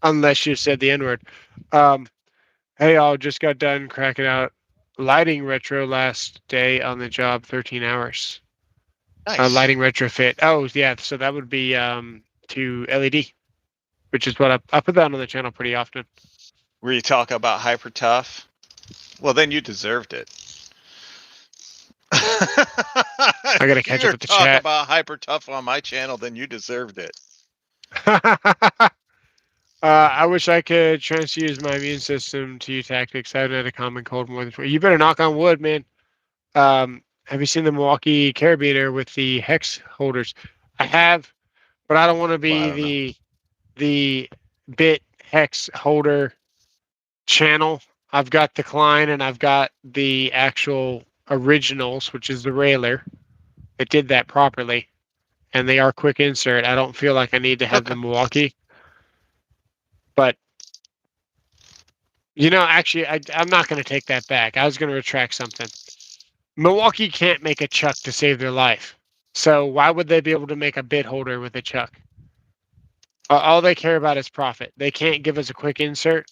unless you said the N-word. Hey, all just got done cracking out lighting retro last day on the job, 13 hours. Nice. Lighting retrofit. Oh, yeah. So that would be to LED, which is what I put that on the channel pretty often. Were you talking about Hyper Tough? Well, then you deserved it. I gotta catch up with the talk chat. about Hyper Tough on my channel, then you deserved it. I wish I could transfuse my immune system to you tactics. I haven't had a common cold more than 20. You better knock on wood, man. Have you seen the Milwaukee Carabiner with the hex holders? I have, but I don't want to be the bit hex holder channel. I've got the Klein and I've got the actual originals, which is the railer. It did that properly, and they are quick insert. I don't feel like I need to have the Milwaukee. But, actually, I'm not going to take that back. I was going to retract something. Milwaukee can't make a chuck to save their life. So why would they be able to make a bit holder with a chuck? All they care about is profit. They can't give us a quick insert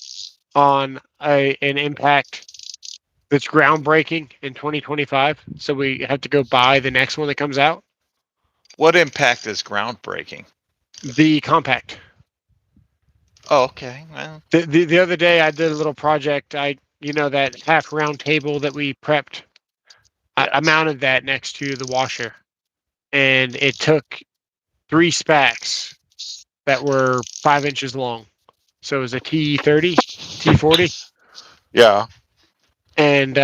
on an impact that's groundbreaking in 2025. So we have to go buy the next one that comes out. What impact is groundbreaking? The compact. Oh, okay. Well, The other day I did a little project. That half round table that we prepped. I mounted that next to the washer, and it took 3 spacks that were 5 inches long. So it was a T30, T40. Yeah. And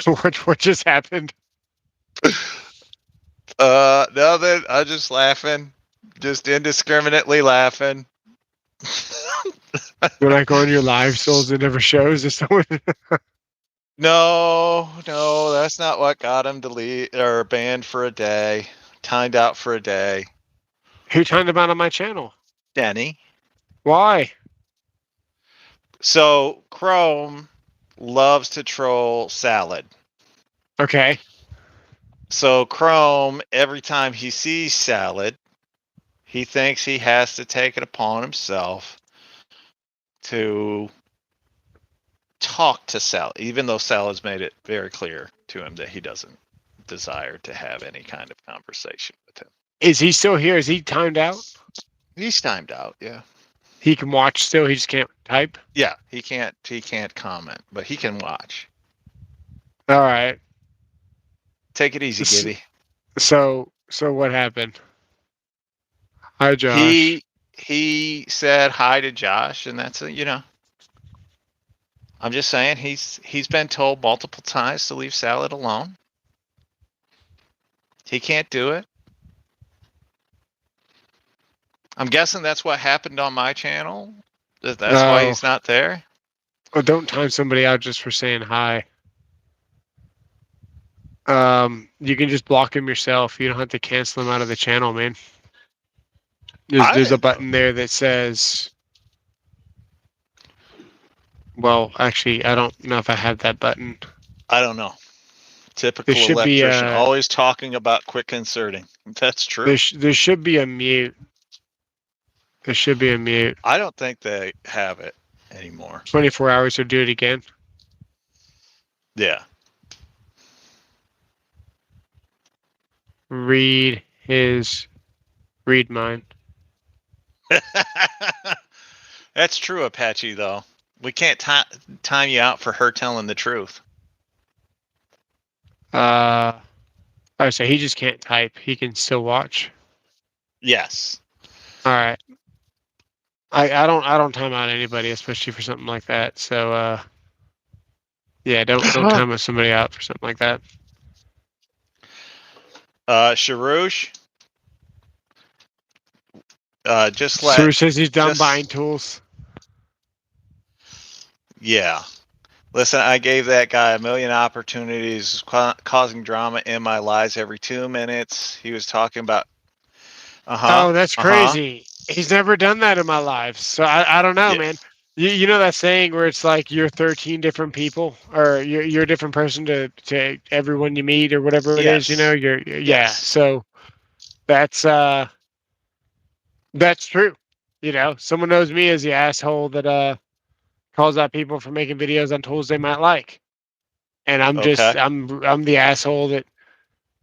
what just happened? Nothing. I'm just laughing, just indiscriminately laughing. When I go on your live, Souls, it never shows. Is someone? No, that's not what got him delete or banned for a day, timed out for a day. Who timed him out on my channel? Denny. Why? So Chrome loves to troll Salad. Okay. So Chrome, every time he sees Salad, he thinks he has to take it upon himself to talk to Salad, even though Salad's made it very clear to him that he doesn't desire to have any kind of conversation with him. Is he still here? Is he timed out? He's timed out, yeah. He can watch still. He just can't type. Yeah, he can't comment, but he can watch. All right. Take it easy, Gibby. So what happened? Hi, Josh. He said hi to Josh, and that's it. I'm just saying he's been told multiple times to leave Salad alone. He can't do it. I'm guessing that's what happened on my channel. That's why he's not there. Well, don't time somebody out just for saying hi. You can just block him yourself. You don't have to cancel him out of the channel, man. There's a button there that says. Well, actually, I don't know if I have that button. I don't know. Typical electrician, always talking about quick inserting. That's true. There should be a mute. There should be a mute. I don't think they have it anymore. 24 hours to do it again. Yeah. Read mine. That's true, Apache, though. We can't time you out for her telling the truth. So he just can't type. He can still watch. Yes. All right. I don't time out anybody, especially for something like that. So yeah, don't time somebody out for something like that. Sharouche. Sharouche says he's done buying tools. Yeah. Listen, I gave that guy a million opportunities, causing drama in my lives every 2 minutes. He was talking about, Oh, that's uh huh. crazy. He's never done that in my life. So I don't know, Yeah. man. You know that saying where it's like you're 13 different people, or you're a different person to everyone you meet, or whatever it is. You know, Yes. yeah. Yes. So that's that's true. You know, someone knows me as the asshole that calls out people for making videos on tools they might like, and Okay. I'm the asshole that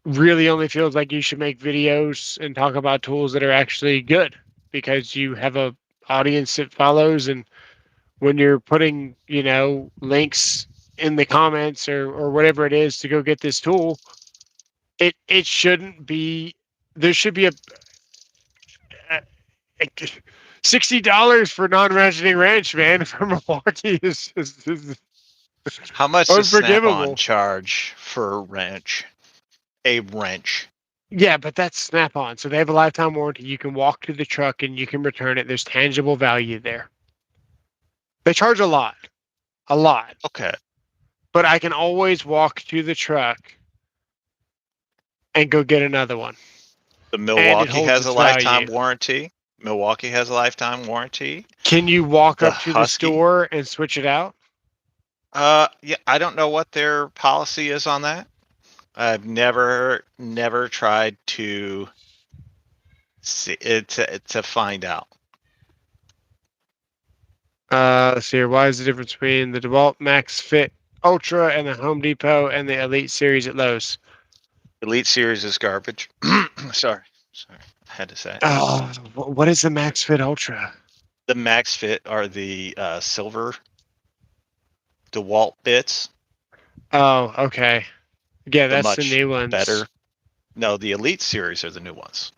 really only feels like you should make videos and talk about tools that are actually good because you have a audience that follows. And when you're putting, links in the comments or whatever it is to go get this tool, it shouldn't be, there should be a $60 for non-ratcheting wrench, man, from Milwaukee is How much does Snap-on unforgivable. charge for a wrench? A wrench. Yeah, but that's Snap-on. So they have a lifetime warranty. You can walk to the truck and you can return it. There's tangible value there. They charge a lot, Okay. but I can always walk to the truck and go get another one. The And it Milwaukee holds has a its lifetime value. warranty. Milwaukee has a lifetime warranty. Can you walk The up to the Husky. store and switch it out? Yeah, I don't know what their policy is on that. I've never tried to see it to find out. Let's see here. Why is the difference between the DeWalt Max Fit Ultra and the Home Depot and the Elite Series at Lowe's? Elite Series is garbage. Sorry, I had to say it. Oh, what is the Max Fit Ultra? The Max Fit are the silver DeWalt bits. Oh, okay. Yeah, The that's the much new ones. better. No, the Elite Series are the new ones.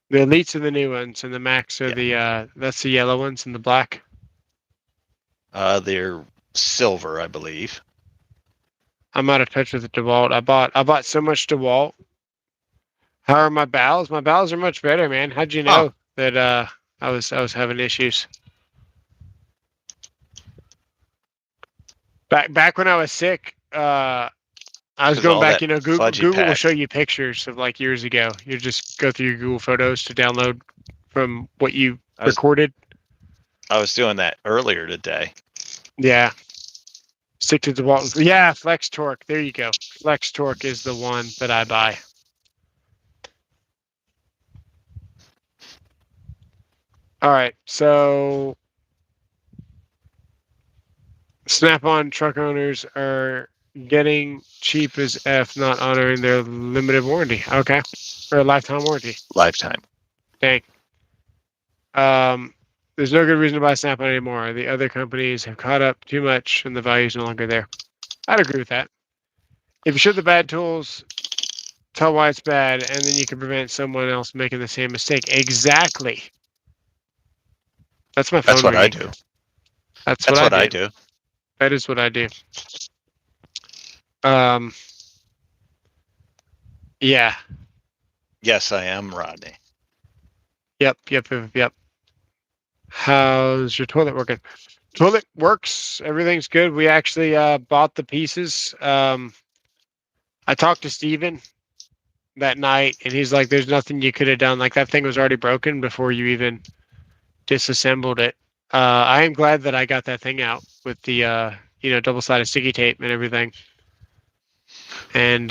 The Elites are the new ones, and the Max are that's the yellow ones and the black. They're silver, I believe. I'm out of touch with the DeWalt. I bought so much DeWalt. How are my bowels? My bowels are much better, man. How'd you know that I was having issues? Back when I was sick, I was going all back, that Google fudgy will pack. show you pictures of like years ago. You just go through your Google Photos to download from what you recorded. I was doing that earlier today. Yeah. Stick to DeWalt. Yeah, Flex Torque. There you go. Flex Torque is the one that I buy. All right, so Snap-on truck owners are getting cheap as F, not honoring their limited warranty. Okay, or lifetime warranty. Lifetime. Dang. There's no good reason to buy Snap-on anymore. The other companies have caught up too much, and the value is no longer there. I'd agree with that. If you show the bad tools, tell why it's bad, and then you can prevent someone else making the same mistake. Exactly. That's my phone. That's what ringing. I do. That's what I I do. That is what I do. Yeah. Yes, I am, Rodney. Yep. How's your toilet working? Toilet works. Everything's good. We actually bought the pieces. I talked to Steven that night, and he's like, there's nothing you could have done. Like, that thing was already broken before you even disassembled it. I am glad that I got that thing out with the double-sided sticky tape and everything. And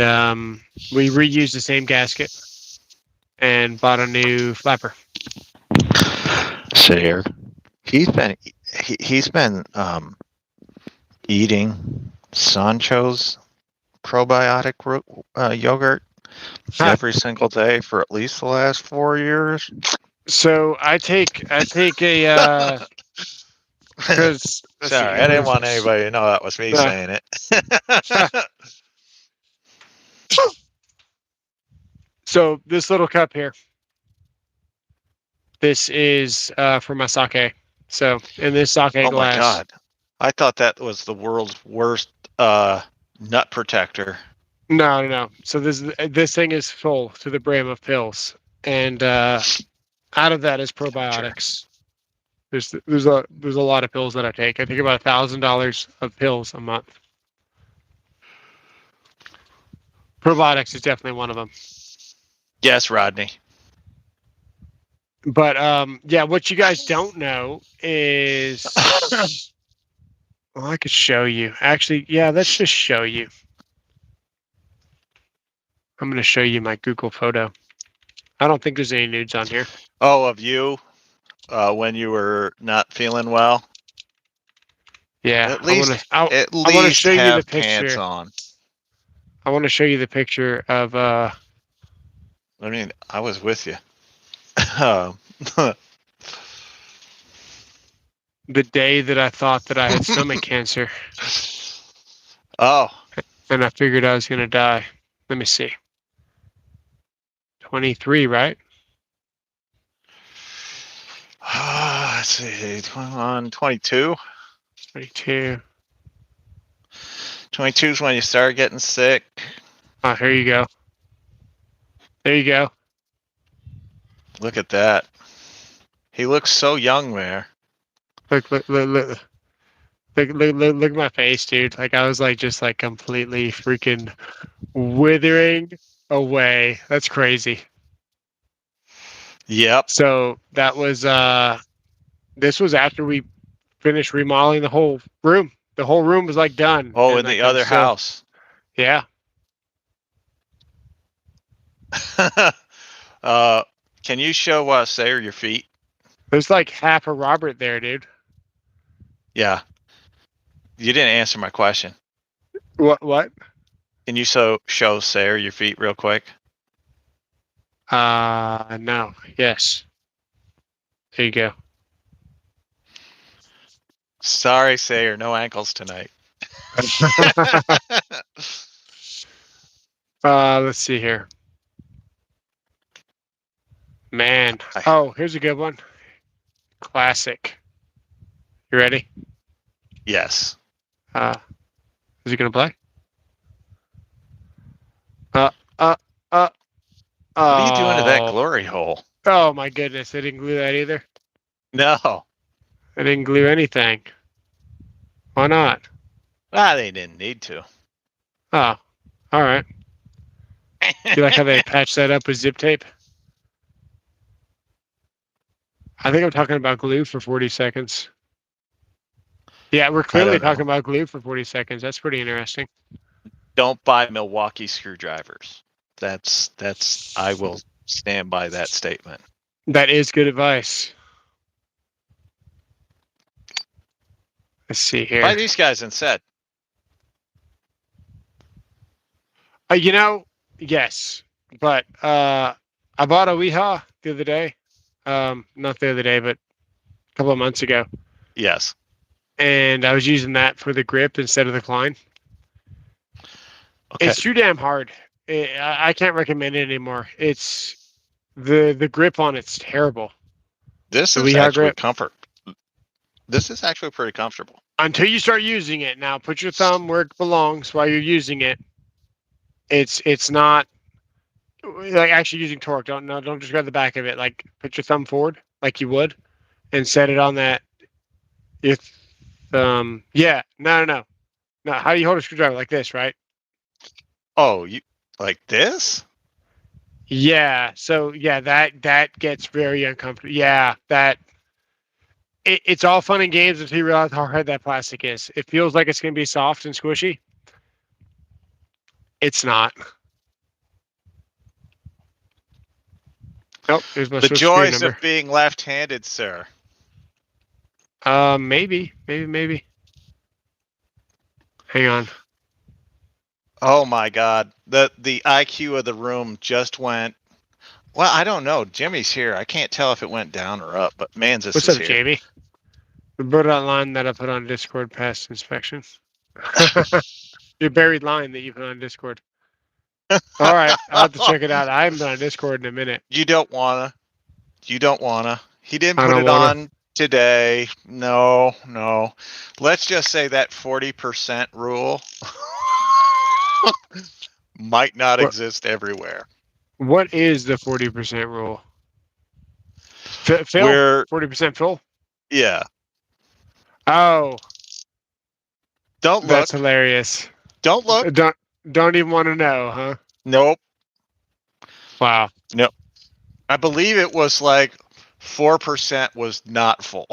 we reused the same gasket and bought a new flapper. Sit here. He's been eating Sancho's probiotic yogurt every single day for at least the last 4 years. So I take a because sorry, I didn't want anybody to know that was me saying it. So this little cup here, this is for my sake. So in this sake glass. Oh my god! I thought that was the world's worst nut protector. No. So this thing is full to the brim of pills, and out of that is probiotics. There's a lot of pills that I take. I take about $1,000 of pills a month. Probiotics is definitely one of them. Yes, Rodney. But yeah, what you guys don't know is, well, I could show you. Actually, yeah, let's just show you. I'm going to show you my Google photo. I don't think there's any nudes on here. Oh, of you when you were not feeling well. Yeah, At least I want to show you the pants picture. on. I want to show you the picture of I mean, I was with you. the day that I thought that I had stomach cancer, Oh, and I figured I was going to die. Let me see. 23, right? let's see. 21, 22. 22. 22 is when you start getting sick. Oh, here you go. There you go. Look at that. He looks so young there. Look at my face, dude. Like I was like just like completely freaking withering away. That's crazy. Yep. So that was this was after we finished remodeling the whole room. The whole room was like done. Oh, and, in like, the other house. Yeah. Can you show Sayer your feet? There's like half a Robert there, dude. Yeah. You didn't answer my question. What? Can you show Sayer your feet real quick? No. Yes. There you go. Sorry, Sayer, no ankles tonight. Let's see here. Man. Oh, here's a good one. Classic. You ready? Yes. Is he gonna play? What are you doing to that glory hole? Oh my goodness, I didn't glue that either. No. I didn't glue anything. Why not? They didn't need to. Oh, all right. You like how they patched that up with zip tape? I think I'm talking about glue for 40 seconds. Yeah, we're clearly talking about glue for 40 seconds. That's pretty interesting. Don't buy Milwaukee screwdrivers. I will stand by that statement. That is good advice. Let's see here. Buy these guys instead. Yes, but I bought a Weehaw the other day. Not the other day, but a couple of months ago. Yes. And I was using that for the grip instead of the Klein. Okay. It's too damn hard. I can't recommend it anymore. It's the grip on it's terrible. This is actually comfort. This is actually pretty comfortable. Until you start using it. Now put your thumb where it belongs while you're using it. It's not like actually using torque. Don't just grab the back of it. Like put your thumb forward like you would and set it on that. Yeah. No. How do you hold a screwdriver? Like this, right? Oh, you like this? Yeah. So yeah, that gets very uncomfortable. Yeah, it's all fun and games until you realize how hard that plastic is. It feels like it's gonna be soft and squishy. It's not. Nope. Here's my the joys of being left-handed, sir. Maybe. Hang on. Oh my God. The IQ of the room just went. Well, I don't know. Jimmy's here. I can't tell if it went down or up, but Manzus What's is up, here. Jamie? The bird line that I put on Discord passed inspection. Your buried line that you put on Discord. All right, I'll have to check it out. I haven't been on Discord in a minute. You don't wanna. He didn't put it on today. No. Let's just say that 40% rule might not exist everywhere. What is the 40% rule? Fill? 40% fill? Yeah. Oh. Don't look. That's hilarious. Don't look. Don't even want to know, huh? Nope. Wow. Nope. I believe it was like 4% was not full.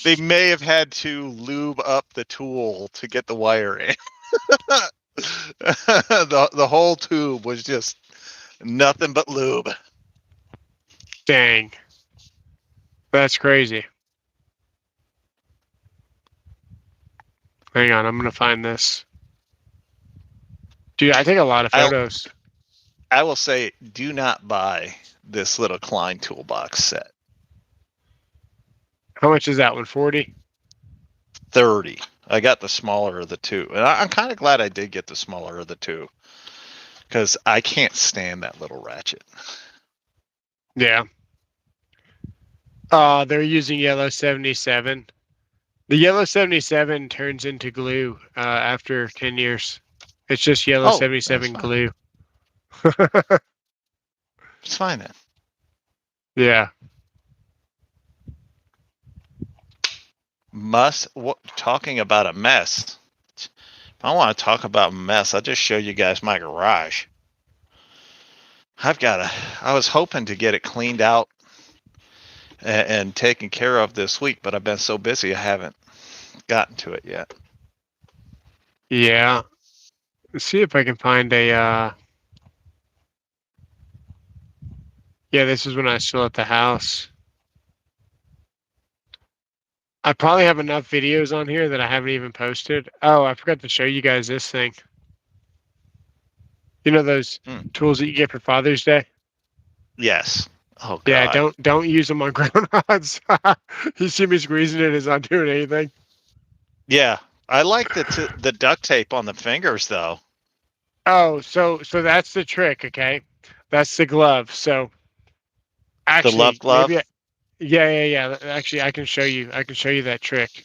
They may have had to lube up the tool to get the wire in. The whole tube was just nothing but lube. Dang. That's crazy. Hang on, I'm gonna find this. Dude, I take a lot of photos. I will say, do not buy this little Klein toolbox set. How much is that one? 40? 30. I got the smaller of the two. And I'm kind of glad I did get the smaller of the two. Because I can't stand that little ratchet. Yeah. They're using yellow 77. The yellow 77 turns into glue after 10 years. It's just yellow 77 glue. It's fine then. Yeah. Talking about a mess. If I want to talk about mess, I'll just show you guys my garage. I was hoping to get it cleaned out and taken care of this week, but I've been so busy I haven't gotten to it yet. Yeah. Let's see if I can find a yeah, this is when I was still at the house. I probably have enough videos on here that I haven't even posted. Oh, I forgot to show you guys this thing. You know those tools that you get for Father's Day? Yes. Oh God. Yeah, don't use them on ground rods. You see me squeezing it, it's not doing anything. Yeah, I like the duct tape on the fingers though. Oh, so that's the trick, okay? That's the glove. So actually, the love glove. Yeah. Actually, I can show you. I can show you that trick.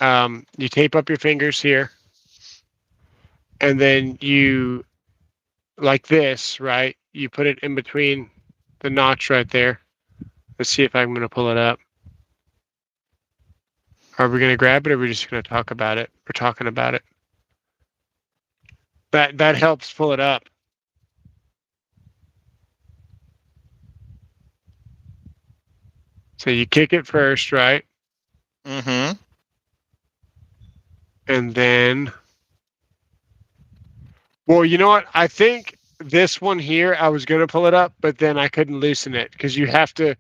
You tape up your fingers here, and then you, like this, right? You put it in between the notch right there. Let's see if I'm going to pull it up. Are we going to grab it, or are we just going to talk about it? We're talking about it. That helps pull it up. So you kick it first, right? Mm-hmm. And then, well, you know what? I think this one here, I was going to pull it up, but then I couldn't loosen it because you have to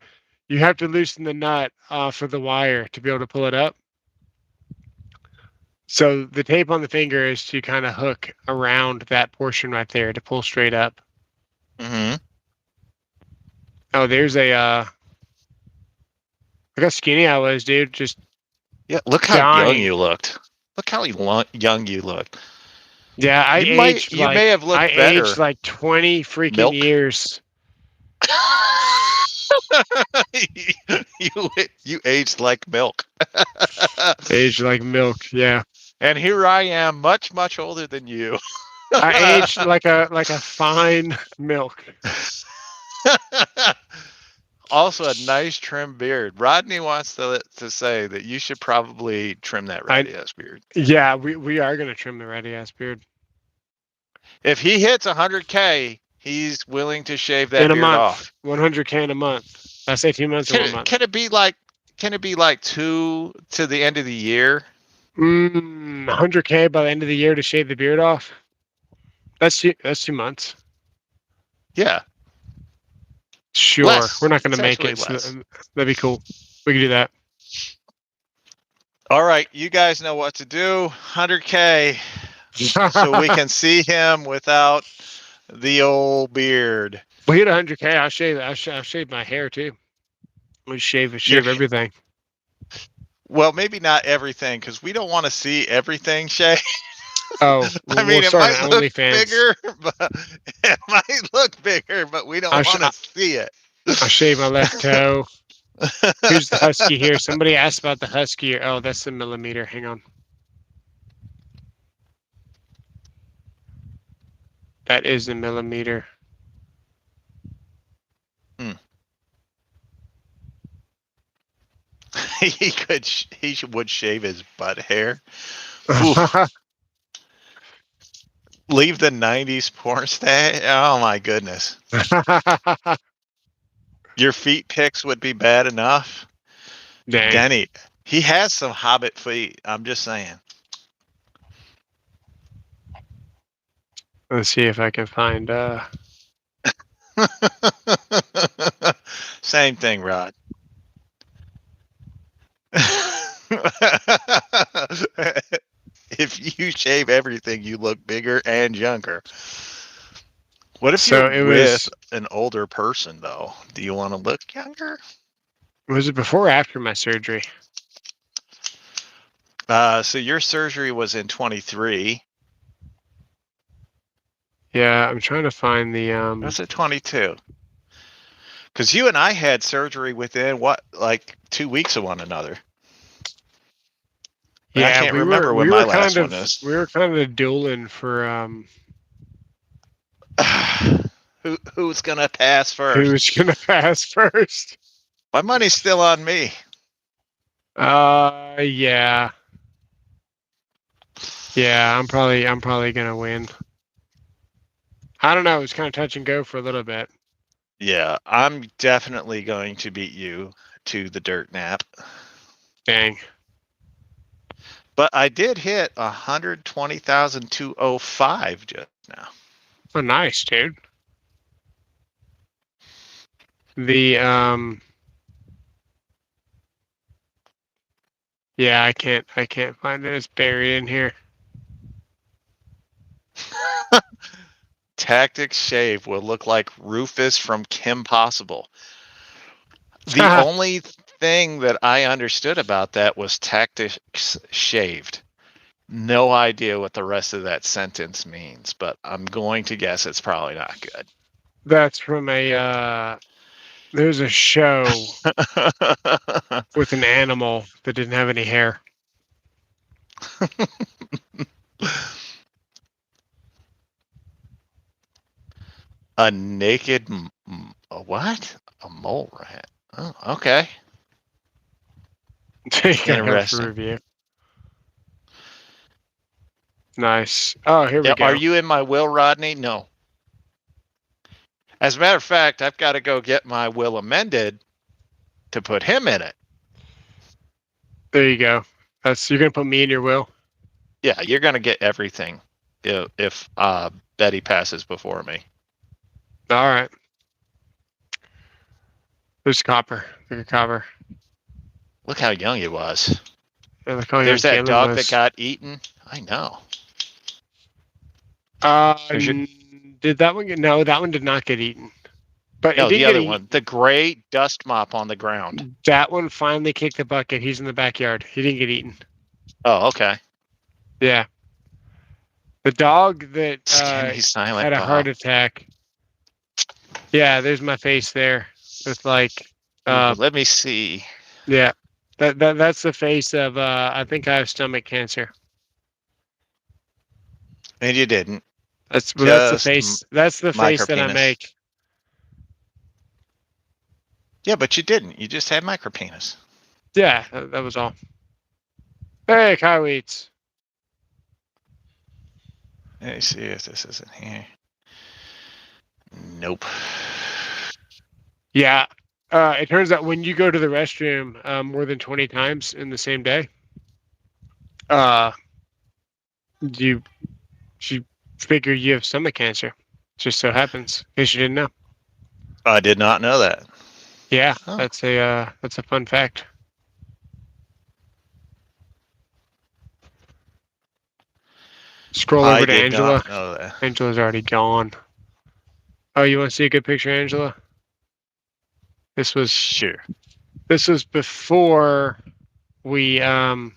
loosen the nut off of the wire to be able to pull it up. So the tape on the finger is to kind of hook around that portion right there to pull straight up. Mm-hmm. Oh, there's a look how skinny I was, dude. Just look how dying. young you looked. Look how young you looked. Yeah, you may have looked better. I aged like 20 freaking years. You aged like milk. Aged like milk, yeah. And here I am, much older than you. I aged like a fine milk. Also, a nice trim beard. Rodney wants to say that you should probably trim that ratty ass beard. Yeah, we are gonna trim the ratty ass beard. If he hits 100K, he's willing to shave that beard off. 100K in a month. I say 2 months or 1 month. Can it be like 2 to the end of the year? 100K by the end of the year to shave the beard off. That's 2 months. Yeah. Sure. We're not going to make it. So that'd be cool. We can do that. All right. You guys know what to do. 100K. So we can see him without the old beard. We hit 100K. I'll shave my hair too. We shave everything. Well, maybe not everything, because we don't want to see everything, Shay. Oh, I mean, it might look bigger, but we don't want to see it. I'll shave my left toe. Who's the husky here? Somebody asked about the husky. Oh, that's the millimeter. Hang on. That is the millimeter. He would shave his butt hair. Leave the 90s porn stay? Oh my goodness. Your feet pics would be bad enough. Dang. Denny, he has some hobbit feet. I'm just saying. Let's see if I can find. Same thing, Rod. If you shave everything, you look bigger and younger. What if So you're it with was. an older person, though? Do you want to look younger? Was it before or after my surgery? So your surgery was in 23. Yeah, I'm trying to find the. Was it 22? Because you and I had surgery within like 2 weeks of one another. And I Yeah, can't remember when my last one is. we were kind of dueling for Who's gonna pass first? who's gonna pass first. My money's still on me. Yeah. Yeah, I'm probably gonna win. I don't know, it was kind of touch and go for a little bit. Yeah, I'm definitely going to beat you to the dirt nap. Dang. But I did hit 120,205 just now. Oh, nice, dude. The yeah, I can't find it. It's buried in here. Tactics Shave will look like Rufus from Kim Possible. The only thing that I understood about that was Tactics Shaved. No idea what the rest of that sentence means, but I'm going to guess it's probably not good. That's from a there's a show with an animal that didn't have any hair. A naked a what? A mole rat. Oh, okay. Interesting. Review. Nice. Oh, here we go. Are you in my will, Rodney? No. As a matter of fact, I've got to go get my will amended to put him in it. There you go. You're gonna put me in your will. Yeah, you're gonna get everything if Betty passes before me. All right. There's copper. Look at copper. Look how young he was. Yeah, look how There's that young dog was. that got eaten. I know. Did that one get? No, that one did not get eaten. But no, it did the get other one, the gray dust mop on the ground. That one finally kicked the bucket. He's in the backyard. He didn't get eaten. Oh, okay. Yeah. The dog that had a heart attack. Yeah, there's my face there. With like. Let me see. Yeah, that's the face of. I think I have stomach cancer. And you didn't. That's the face. That's the face that I make. Yeah, but you didn't. You just had micropenis. Yeah, that was all. Hey, Kyle Eats. Let me see if this isn't here. Nope. Yeah. It turns out when you go to the restroom more than 20 times in the same day, you figure you have stomach cancer. Just so happens. In case you didn't know. I did not know that. Yeah, that's a fun fact. Scroll over to Angela. Know that. Angela's already gone. Oh, you want to see a good picture, Angela? This was sure. This was before we we're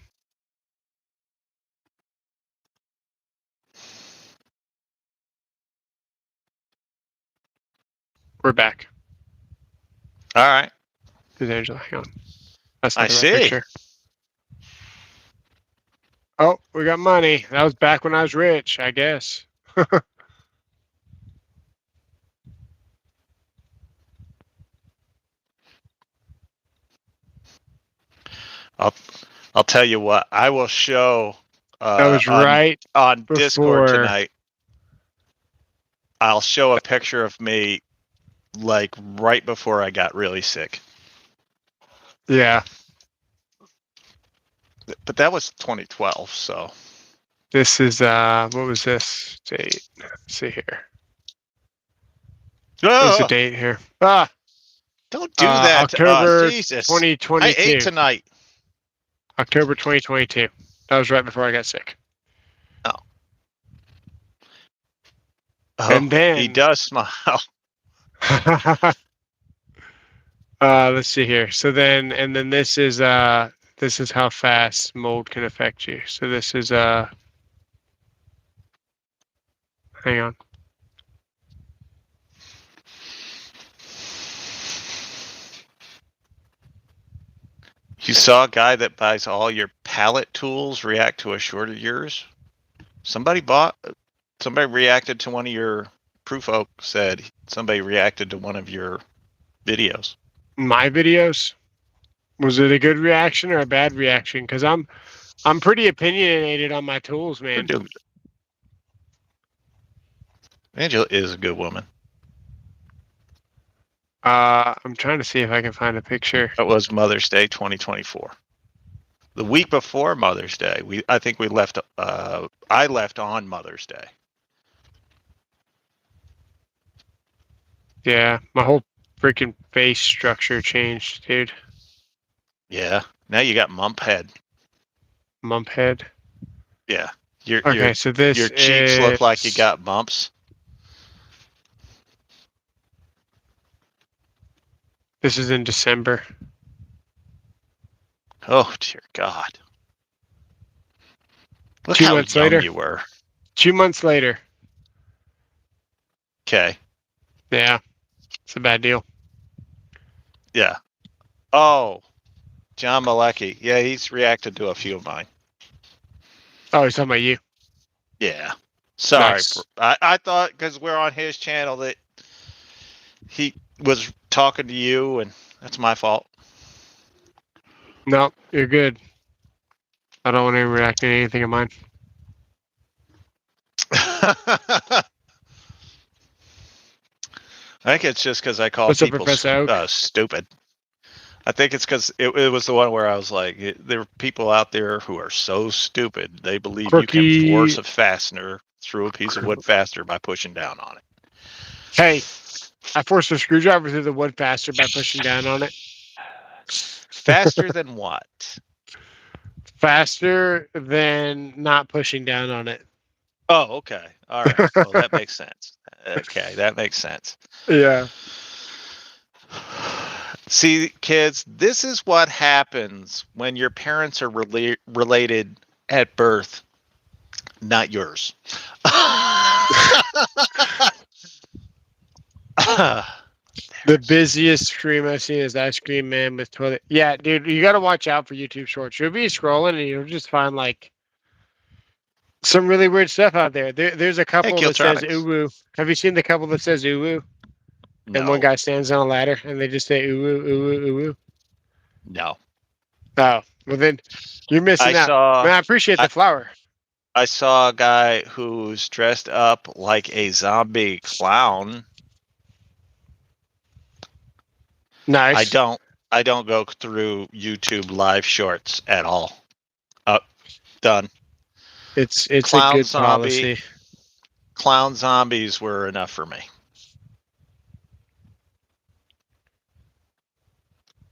back. All right. There's Angela. Hang on. That's not the right picture. Oh, we got money. That was back when I was rich, I guess. I'll tell you what. I will show. That was right on Discord tonight. I'll show a picture of me like right before I got really sick. Yeah. But that was 2012, so This is what was this date? Let's see here. What's the date here? Don't do that to us, October Jesus. 2022. I ate tonight. October 2022. That was right before I got sick. Oh, And then he does smile. let's see here. So then this is how fast mold can affect you. So this is hang on. You saw a guy that buys all your pallet tools react to a short of yours? Somebody reacted to one of your Proof Oak said somebody reacted to one of your videos. My videos? Was it a good reaction or a bad reaction? Because I'm pretty opinionated on my tools, man. Angela is a good woman. I'm trying to see if I can find a picture. That was Mother's Day 2024. The week before Mother's Day, I think we left. I left on Mother's Day. Yeah, my whole freaking face structure changed, dude. Yeah. Now you got mump head. Mump head. Yeah. So this your cheeks look like you got bumps. This is in December. Oh dear God! Look 2 how months young later. you were. 2 months later. Okay. Yeah, it's a bad deal. Yeah. Oh, John Malecki. Yeah, he's reacted to a few of mine. Oh, he's talking about you. Yeah. Sorry. Nice. I thought because we're on his channel that he was talking to you, and that's my fault. No, you're good. I don't want to react to anything of mine. I think it's just because I call What's up, people Professor Oak? stupid. I think it's because it was the one where I was like, there are people out there who are so stupid they believe Quirky. you can force a fastener through a piece of wood faster by pushing down on it. Hey, I forced a screwdriver through the wood faster by pushing down on it. Faster than what? Faster than not pushing down on it. Oh, okay. All right. Well, that makes sense. Okay, that makes sense. Yeah. See, kids, this is what happens when your parents are related at birth, not yours. The busiest stream I've seen is Ice Cream Man with toilet. Yeah, dude, you got to watch out for YouTube Shorts. You'll be scrolling and you'll just find like some really weird stuff out there. There's a couple that says "uwu." Have you seen the couple that says "uwu"? No. And one guy stands on a ladder and they just say "uwu, uwu, uwu." No. Oh, well then you're missing out. Man, I appreciate the flower. I saw a guy who's dressed up like a zombie clown. Nice. I don't go through YouTube live shorts at all. Done. It's clown a good policy. Clown zombies were enough for me.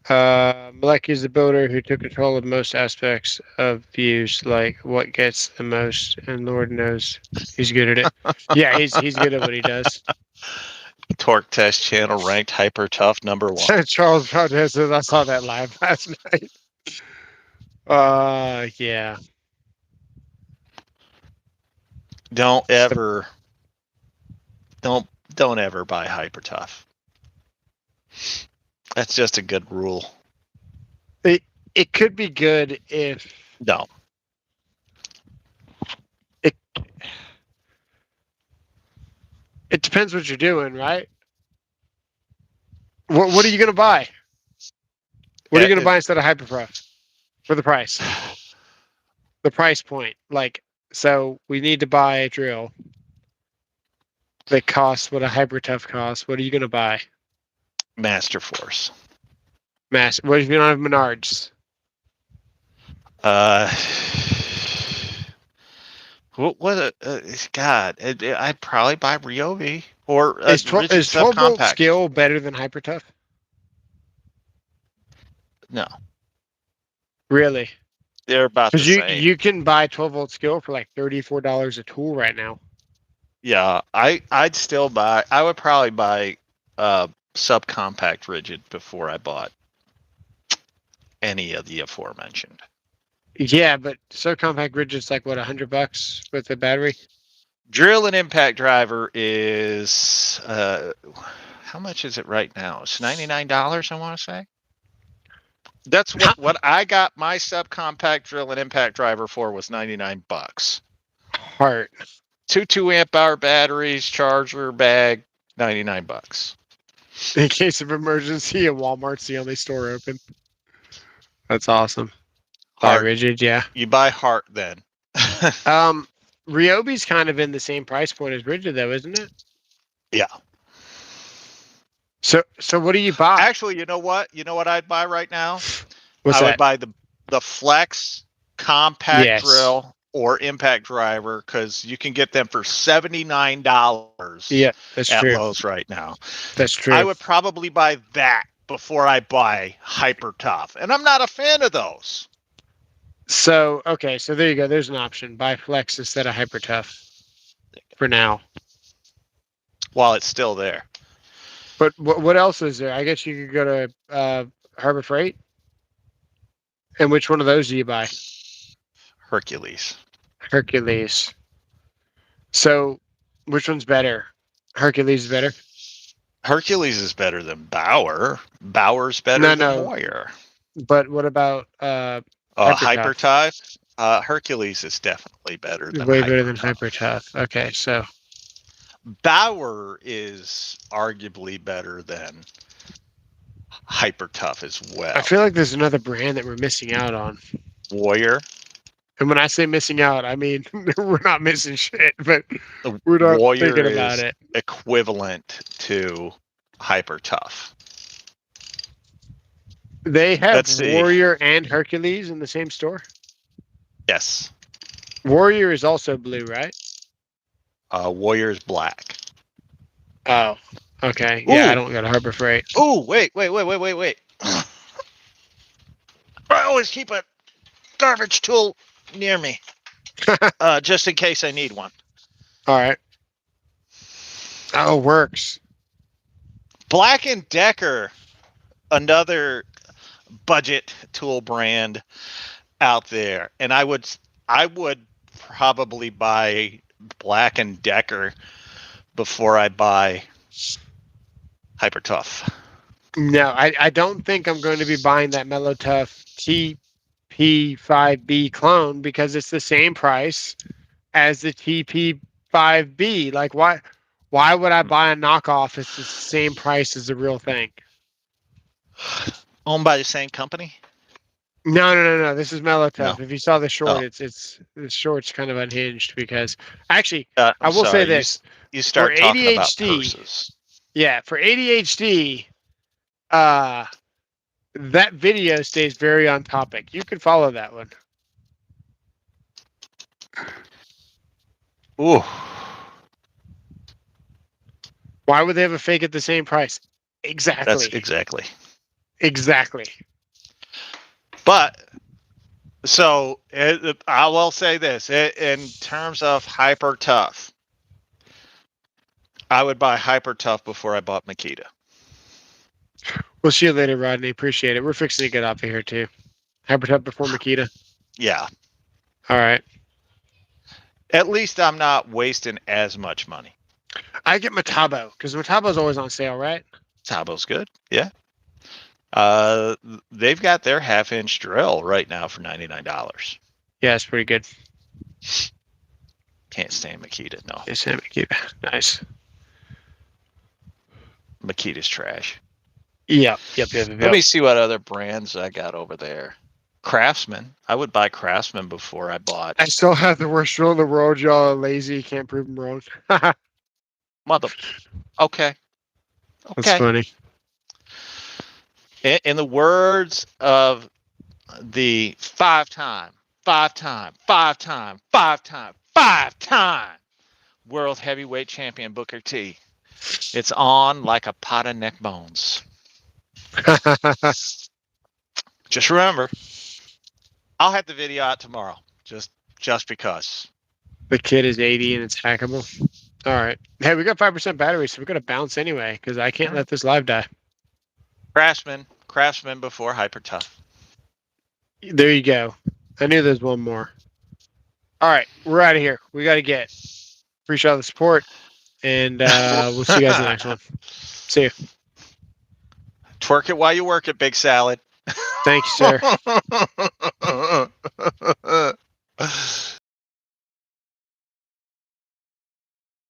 Malek is the builder who took control of most aspects of views, like what gets the most, and Lord knows he's good at it. Yeah, he's good at what he does. Torque Test channel ranked hyper tough #1. Charles Valdez says I saw that live last night. Yeah. Don't ever buy hyper tough. That's just a good rule. It could be good if no. It depends what you're doing, right? What are you gonna buy? What are you gonna buy instead of Hyperprof for the price? The price point, like, so we need to buy a drill. that costs what a Hyper Tough costs, what are you gonna buy? Master Force. What if you don't have Menards? God, I'd probably buy Ryobi or Is Rigid 12 volt Subcompact. skill better than Hyper Tough? No, Really? they're about the Because same. you can buy 12 volt skill for like $34 a tool right now. Yeah, I'd still buy. I would probably buy Subcompact Rigid before I bought any of the aforementioned. Yeah, but so compact rigid's like what, $100 with the battery? Drill and Impact Driver is how much is it right now? It's $99. I want to say. That's what I got my subcompact drill and impact driver for was $99. Heart. 2 amp hour batteries, charger, bag, $99. In case of emergency, and Walmart's the only store open. That's awesome. Buy Heart. rigid, yeah. You buy Heart then. Ryobi's kind of in the same price point as rigid though, isn't it? Yeah. So what do you buy? Actually, you know what? You know what I'd buy right now? What's I that? would buy the Flex compact Yes. drill or impact driver because you can get them for $79 Yeah, that's at true. Lowe's right now. That's true. I would probably buy that before I buy Hyper Tough. And I'm not a fan of those. So okay, so there you go. There's an option. Buy Flex instead of Hyper Tough for now. While it's still there. But what else is there? I guess you could go to Harbor Freight. And which one of those do you buy? Hercules. Hercules. So which one's better? Hercules is better? Hercules is better than Bauer. Bauer's better than Moyer. But what about Hyper Tough? Hercules is definitely better than way better than Hyper Tough. Okay, so Bauer is arguably better than Hyper Tough as well. I feel like there's another brand that we're missing out on. Warrior. And when I say missing out, I mean we're not missing shit, but we're not Warrior thinking about it. Equivalent to Hyper Tough. They have Warrior and Hercules in the same store? Yes. Warrior is also blue, right? Warrior is black. Oh, okay. Ooh. Yeah, I don't go to Harbor Freight. Oh, wait. I always keep a garbage tool near me. Just in case I need one. All right. Oh, works. Black & Decker, another budget tool brand out there. And I would probably buy Black & Decker before I buy Hyper Tough. No, I don't think I'm going to be buying that Mellow Tough TP5B clone because it's the same price as the TP5B. Like, why would I buy a knockoff? It's the same price as the real thing. Owned by the same company? No. This is Mellow Tough. No. If you saw the short, it's the short's kind of unhinged because actually, I will say this: you start for talking about ADHD, purses. Yeah, for ADHD, that video stays very on topic. You can follow that one. Ooh. Why would they have a fake at the same price? Exactly. That's exactly. But so I will say this in terms of Hyper Tough, I would buy Hyper Tough before I bought Makita. We'll see you later, Rodney. Appreciate it. We're fixing to get off of here too. Hyper Tough before Makita. Yeah. All right. At least I'm not wasting as much money. I get Metabo because Metabo's always on sale, right? Metabo's good. Yeah. They've got their 1/2-inch drill right now for $99. Yeah, it's pretty good. Can't stand Makita. No. Can't stand Makita. Nice. Makita's trash. Yep. Let me see what other brands I got over there. Craftsman. I would buy Craftsman before I bought. I still have the worst drill in the world. Y'all are lazy. Can't prove them wrong. Mother. Okay. That's funny. In the words of the five-time world heavyweight champion Booker T, it's on like a pot of neck bones. Just remember, I'll have the video out tomorrow. Just because. The kid is 80 and it's hackable. All right. Hey, we got 5% battery, so we're gonna bounce anyway because I can't let this live die. Craftsman before Hyper Tough. There you go. I knew there's one more. All right, we're out of here. We got to get. Appreciate all the support, and we'll see you guys in the next one. See you. Twerk it while you work it, Big Salad. Thank you, sir.